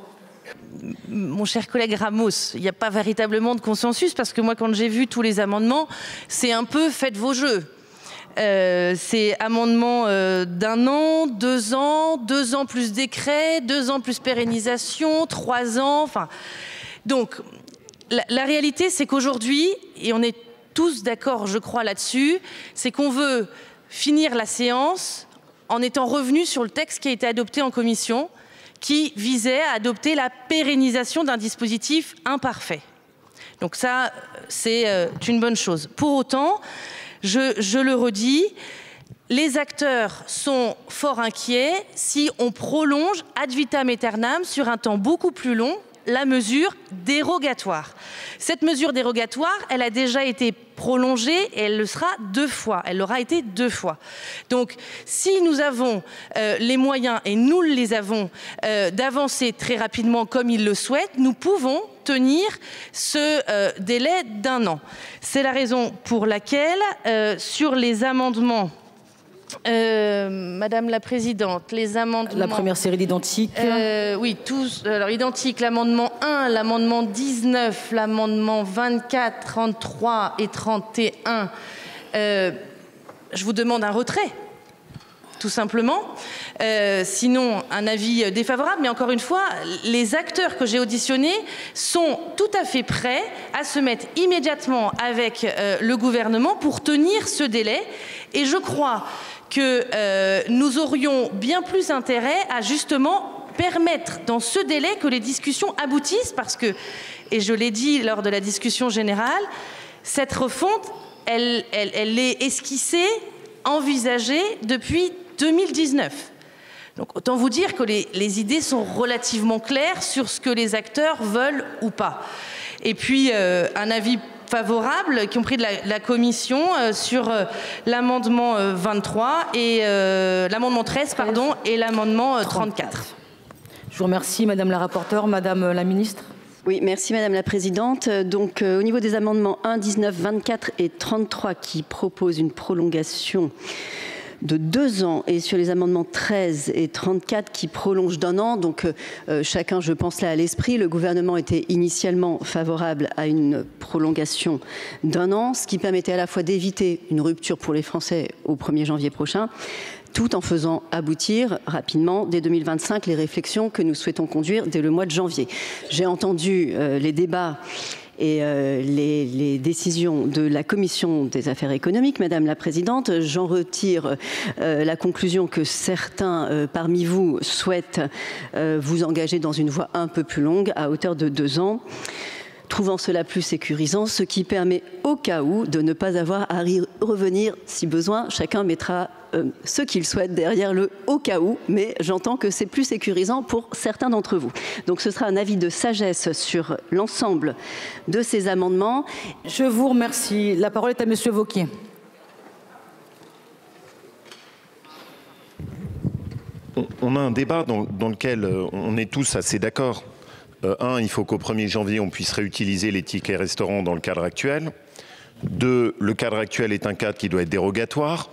Mon cher collègue Ramos, il n'y a pas véritablement de consensus, parce que moi, quand j'ai vu tous les amendements, c'est un peu faites vos jeux. C'est amendement d'1 an, 2 ans, 2 ans plus décret, 2 ans plus pérennisation, 3 ans, enfin... Donc, la réalité, c'est qu'aujourd'hui, et on est tous d'accord, je crois, là-dessus, c'est qu'on veut finir la séance en étant revenu sur le texte qui a été adopté en commission, qui visait à adopter la pérennisation d'un dispositif imparfait. Donc ça, c'est une bonne chose. Pour autant, je le redis, les acteurs sont fort inquiets si on prolonge ad vitam aeternam sur un temps beaucoup plus long la mesure dérogatoire. Cette mesure dérogatoire, elle a déjà été prolongée et elle le sera 2 fois. Elle l'aura été 2 fois. Donc, si nous avons les moyens, et nous les avons, d'avancer très rapidement comme ils le souhaitent, nous pouvons tenir ce délai d'1 an. C'est la raison pour laquelle, sur les amendements, Madame la Présidente, les amendements... La première série d'identiques. Oui, tous. Alors, identiques, l'amendement 1, l'amendement 19, l'amendement 24, 33 et 31. Je vous demande un retrait, tout simplement. Sinon, un avis défavorable. Mais encore une fois, les acteurs que j'ai auditionnés sont tout à fait prêts à se mettre immédiatement avec le gouvernement pour tenir ce délai. Et je crois que nous aurions bien plus intérêt à justement permettre dans ce délai que les discussions aboutissent, parce que, et je l'ai dit lors de la discussion générale, cette refonte, elle est esquissée, envisagée depuis 2019. Donc autant vous dire que les idées sont relativement claires sur ce que les acteurs veulent ou pas. Et puis un avis favorable, qui ont pris de la commission sur l'amendement 23 et l'amendement 13, pardon, et l'amendement 34. Je vous remercie, Madame la rapporteure. Madame la ministre. Oui, merci Madame la Présidente. Donc au niveau des amendements 1, 19, 24 et 33 qui proposent une prolongation de 2 ans, et sur les amendements 13 et 34 qui prolongent d'1 an. Donc chacun, je pense, là à l'esprit. Le gouvernement était initialement favorable à une prolongation d'1 an, ce qui permettait à la fois d'éviter une rupture pour les Français au 1er janvier prochain, tout en faisant aboutir rapidement, dès 2025, les réflexions que nous souhaitons conduire dès le mois de janvier. J'ai entendu les débats et les décisions de la Commission des affaires économiques, Madame la Présidente. J'en retire la conclusion que certains parmi vous souhaitent vous engager dans une voie un peu plus longue, à hauteur de 2 ans, trouvant cela plus sécurisant, ce qui permet au cas où de ne pas avoir à y revenir si besoin. Chacun mettra ce qu'il souhaite derrière le « au cas où », mais j'entends que c'est plus sécurisant pour certains d'entre vous. Donc ce sera un avis de sagesse sur l'ensemble de ces amendements. Je vous remercie. La parole est à Monsieur Wauquiez. On a un débat dans lequel on est tous assez d'accord. Il faut qu'au 1er janvier, on puisse réutiliser les tickets restaurants dans le cadre actuel. 2, le cadre actuel est un cadre qui doit être dérogatoire.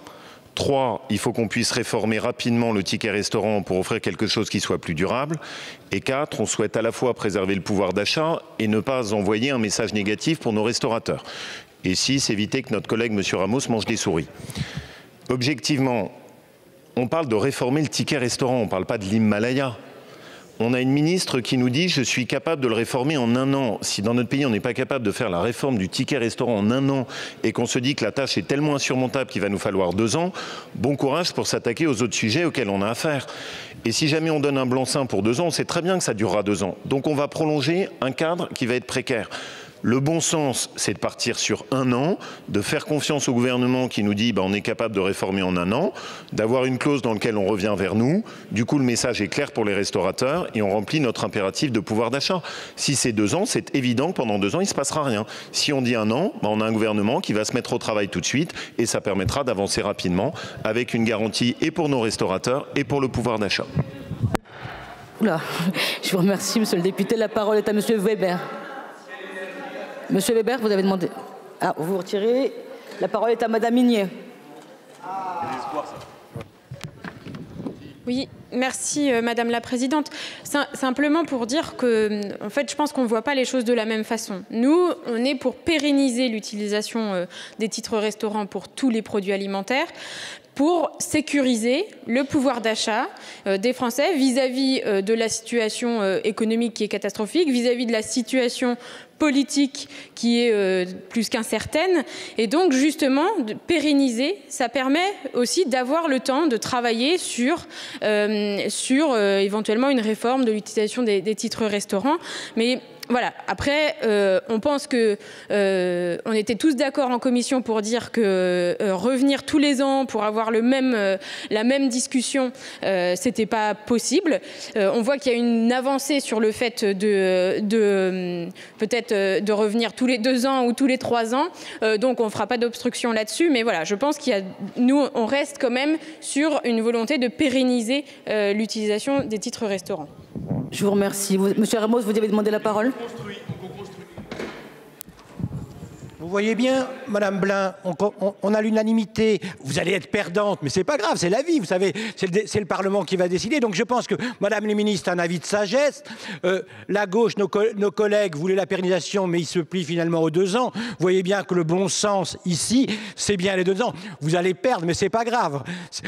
3, il faut qu'on puisse réformer rapidement le ticket restaurant pour offrir quelque chose qui soit plus durable. Et 4, on souhaite à la fois préserver le pouvoir d'achat et ne pas envoyer un message négatif pour nos restaurateurs. Et 6, éviter que notre collègue M. Ramos mange des souris. Objectivement, on parle de réformer le ticket restaurant, on ne parle pas de l'Himalaya. On a une ministre qui nous dit « je suis capable de le réformer en 1 an ». Si dans notre pays, on n'est pas capable de faire la réforme du ticket restaurant en 1 an et qu'on se dit que la tâche est tellement insurmontable qu'il va nous falloir 2 ans, bon courage pour s'attaquer aux autres sujets auxquels on a affaire. Et si jamais on donne un blanc-seing pour 2 ans, on sait très bien que ça durera 2 ans. Donc on va prolonger un cadre qui va être précaire. Le bon sens, c'est de partir sur 1 an, de faire confiance au gouvernement qui nous dit on est capable de réformer en 1 an, d'avoir une clause dans laquelle on revient vers nous. Du coup, le message est clair pour les restaurateurs et on remplit notre impératif de pouvoir d'achat. Si c'est 2 ans, c'est évident que pendant 2 ans, il ne se passera rien. Si on dit 1 an, on a un gouvernement qui va se mettre au travail tout de suite et ça permettra d'avancer rapidement avec une garantie et pour nos restaurateurs et pour le pouvoir d'achat. Oula, je vous remercie, monsieur le député. La parole est à monsieur Weber. Monsieur Weber, vous avez demandé. Ah, vous retirez. La parole est à madame Minier. Oui, merci Madame la Présidente. Simplement pour dire que, en fait, je pense qu'on ne voit pas les choses de la même façon. Nous, on est pour pérenniser l'utilisation des titres restaurants pour tous les produits alimentaires, pour sécuriser le pouvoir d'achat des Français vis-à-vis de la situation économique qui est catastrophique, vis-à-vis de la situation politique qui est plus qu'incertaine. Et donc, justement, de pérenniser, ça permet aussi d'avoir le temps de travailler sur éventuellement une réforme de l'utilisation des titres restaurants. Mais voilà, après, on pense que on était tous d'accord en commission pour dire que revenir tous les ans pour avoir la même discussion, c'était pas possible. On voit qu'il y a une avancée sur le fait peut-être de revenir tous les 2 ans ou tous les 3 ans. Donc on fera pas d'obstruction là-dessus. Mais voilà, je pense nous, on reste quand même sur une volonté de pérenniser l'utilisation des titres restaurants. Je vous remercie. Monsieur Ramos, vous avez demandé la parole. Vous voyez bien, Madame Blin, on a l'unanimité. Vous allez être perdante, mais c'est pas grave, c'est la vie. Vous savez, c'est le Parlement qui va décider. Donc je pense que Madame les ministres a un avis de sagesse. La gauche, nos collègues voulaient la pérennisation, mais ils se plient finalement aux 2 ans. Vous voyez bien que le bon sens ici, c'est bien les 2 ans. Vous allez perdre, mais c'est pas grave.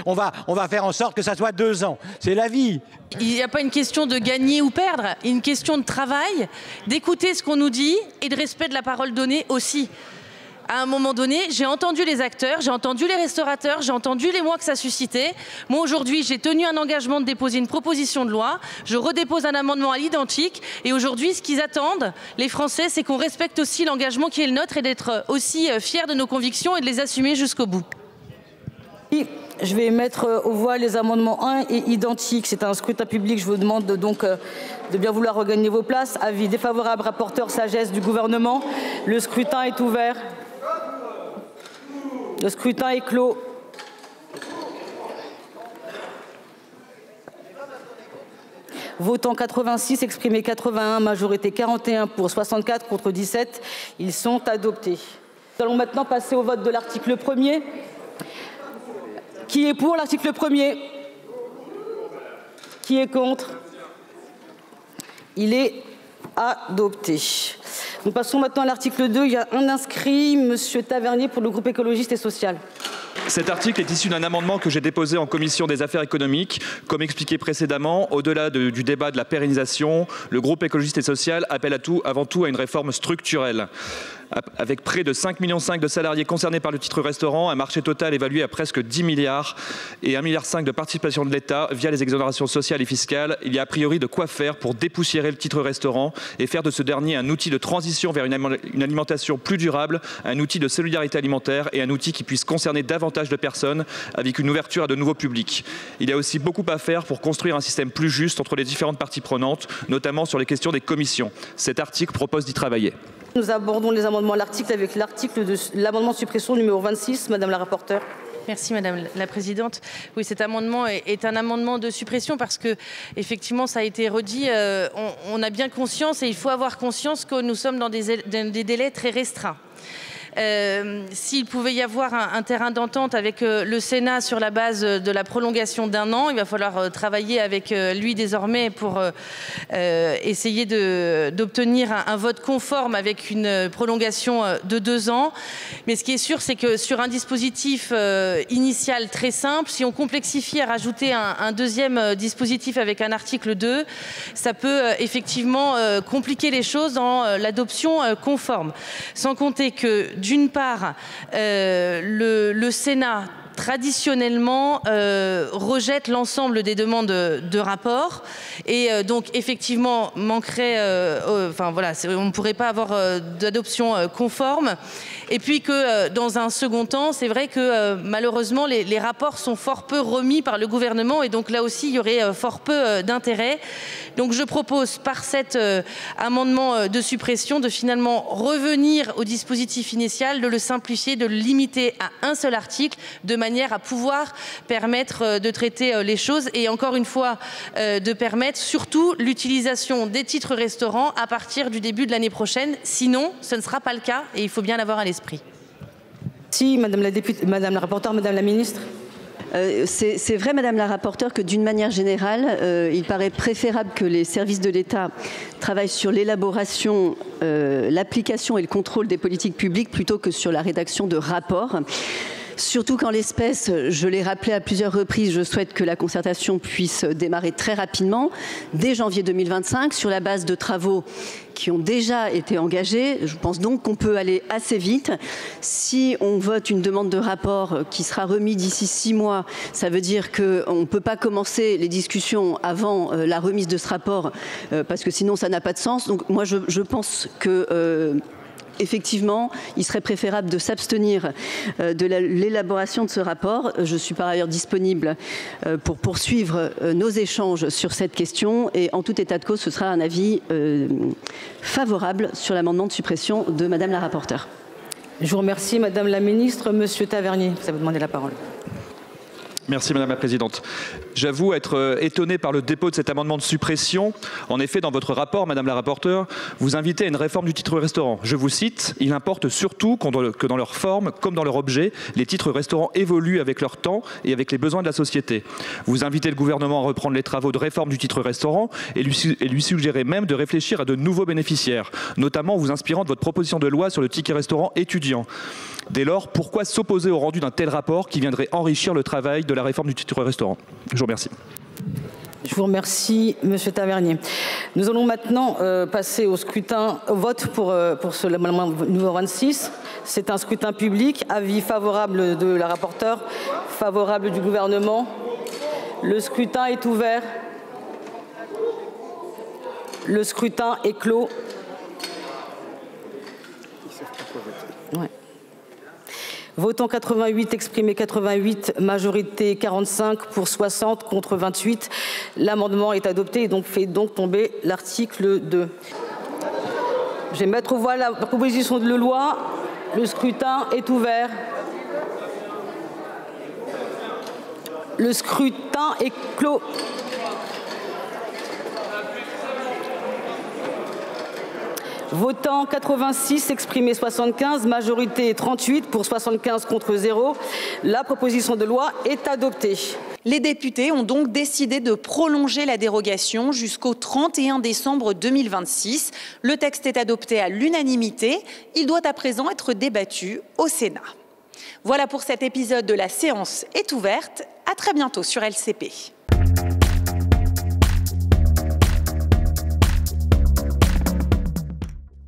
On va faire en sorte que ça soit 2 ans. C'est la vie. Il n'y a pas une question de gagner ou perdre, une question de travail, d'écouter ce qu'on nous dit et de respect de la parole donnée aussi. À un moment donné, j'ai entendu les acteurs, j'ai entendu les restaurateurs, j'ai entendu les mois que ça suscitait. Moi, aujourd'hui, j'ai tenu un engagement de déposer une proposition de loi. Je redépose un amendement à l'identique. Et aujourd'hui, ce qu'ils attendent, les Français, c'est qu'on respecte aussi l'engagement qui est le nôtre et d'être aussi fiers de nos convictions et de les assumer jusqu'au bout. Je vais mettre aux voix les amendements 1 et identiques. C'est un scrutin public. Je vous demande donc de bien vouloir regagner vos places. Avis défavorable, rapporteur, sagesse du gouvernement. Le scrutin est ouvert. Le scrutin est clos. Votant 86, exprimé 81, majorité 41 pour 64 contre 17. Ils sont adoptés. Nous allons maintenant passer au vote de l'article 1er. Qui est pour l'article 1er? Qui est contre? Il est adopté. Nous passons maintenant à l'article 2. Il y a un inscrit, Monsieur Tavernier, pour le groupe écologiste et social. Cet article est issu d'un amendement que j'ai déposé en commission des affaires économiques. Comme expliqué précédemment, au-delà du débat de la pérennisation, le groupe écologiste et social appelle avant tout à une réforme structurelle. Avec près de 5,5 millions de salariés concernés par le titre restaurant, un marché total évalué à presque 10 milliards et 1,5 milliard de participation de l'État via les exonérations sociales et fiscales, il y a a priori de quoi faire pour dépoussiérer le titre restaurant et faire de ce dernier un outil de transition vers une alimentation plus durable, un outil de solidarité alimentaire et un outil qui puisse concerner davantage de personnes avec une ouverture à de nouveaux publics. Il y a aussi beaucoup à faire pour construire un système plus juste entre les différentes parties prenantes, notamment sur les questions des commissions. Cet article propose d'y travailler. Nous abordons les amendements à l'article avec l'amendement de suppression numéro 26. Madame la rapporteure. Merci Madame la Présidente. Oui, cet amendement est un amendement de suppression parce que, effectivement, ça a été redit, on a bien conscience et il faut avoir conscience que nous sommes dans des délais très restreints. S'il pouvait y avoir un terrain d'entente avec le Sénat sur la base de la prolongation d'1 an, il va falloir travailler avec lui désormais pour essayer d'obtenir un vote conforme avec une prolongation de 2 ans. Mais ce qui est sûr, c'est que sur un dispositif initial très simple, si on complexifie à rajouter un deuxième dispositif avec un article 2, ça peut effectivement compliquer les choses dans l'adoption conforme. Sans compter que d'une part, le Sénat traditionnellement rejette l'ensemble des demandes de rapport et donc effectivement manquerait, enfin voilà, on ne pourrait pas avoir d'adoption conforme. Et puis que dans un second temps, c'est vrai que malheureusement les rapports sont fort peu remis par le gouvernement et donc là aussi il y aurait fort peu d'intérêt. Donc je propose par cet amendement de suppression de finalement revenir au dispositif initial, de le simplifier, de le limiter à un seul article de manière à pouvoir permettre de traiter les choses et encore une fois de permettre surtout l'utilisation des titres restaurants à partir du début de l'année prochaine. Sinon, ce ne sera pas le cas et il faut bien l'avoir à l'esprit. Si, Madame la députée, Madame la rapporteure, Madame la ministre. C'est vrai, Madame la rapporteure, que d'une manière générale, il paraît préférable que les services de l'État travaillent sur l'élaboration, l'application et le contrôle des politiques publiques plutôt que sur la rédaction de rapports. Surtout qu'en l'espèce, je l'ai rappelé à plusieurs reprises, je souhaite que la concertation puisse démarrer très rapidement, dès janvier 2025, sur la base de travaux qui ont déjà été engagés. Je pense donc qu'on peut aller assez vite. Si on vote une demande de rapport qui sera remise d'ici 6 mois, ça veut dire qu'on ne peut pas commencer les discussions avant la remise de ce rapport, parce que sinon ça n'a pas de sens. Donc moi je pense que effectivement, il serait préférable de s'abstenir de l'élaboration de ce rapport. Je suis par ailleurs disponible pour poursuivre nos échanges sur cette question et en tout état de cause, ce sera un avis favorable sur l'amendement de suppression de Madame la rapporteure. Je vous remercie, Madame la ministre. Monsieur Tavernier, vous avez demandé la parole. Merci Madame la Présidente. J'avoue être étonné par le dépôt de cet amendement de suppression. En effet, dans votre rapport, Madame la rapporteure, vous invitez à une réforme du titre restaurant. Je vous cite, « Il importe surtout que dans leur forme comme dans leur objet, les titres restaurants évoluent avec leur temps et avec les besoins de la société. » Vous invitez le gouvernement à reprendre les travaux de réforme du titre restaurant et lui suggérez même de réfléchir à de nouveaux bénéficiaires, notamment en vous inspirant de votre proposition de loi sur le ticket restaurant étudiant. Dès lors, pourquoi s'opposer au rendu d'un tel rapport qui viendrait enrichir le travail de la réforme du titre restaurant? Je vous remercie. Je vous remercie, Monsieur Tavernier. Nous allons maintenant passer au scrutin, au vote pour l'amendement numéro 26. C'est un scrutin public. Avis favorable de la rapporteure, favorable du gouvernement. Le scrutin est ouvert. Le scrutin est clos. Ouais. Votant 88, exprimé 88, majorité 45 pour 60 contre 28. L'amendement est adopté et donc fait donc tomber l'article 2. Je vais mettre aux voix la proposition de loi. Le scrutin est ouvert. Le scrutin est clos. Votant 86, exprimé 75, majorité 38 pour 75 contre 0. La proposition de loi est adoptée. Les députés ont donc décidé de prolonger la dérogation jusqu'au 31 décembre 2026. Le texte est adopté à l'unanimité. Il doit à présent être débattu au Sénat. Voilà pour cet épisode de La séance est ouverte. À très bientôt sur LCP.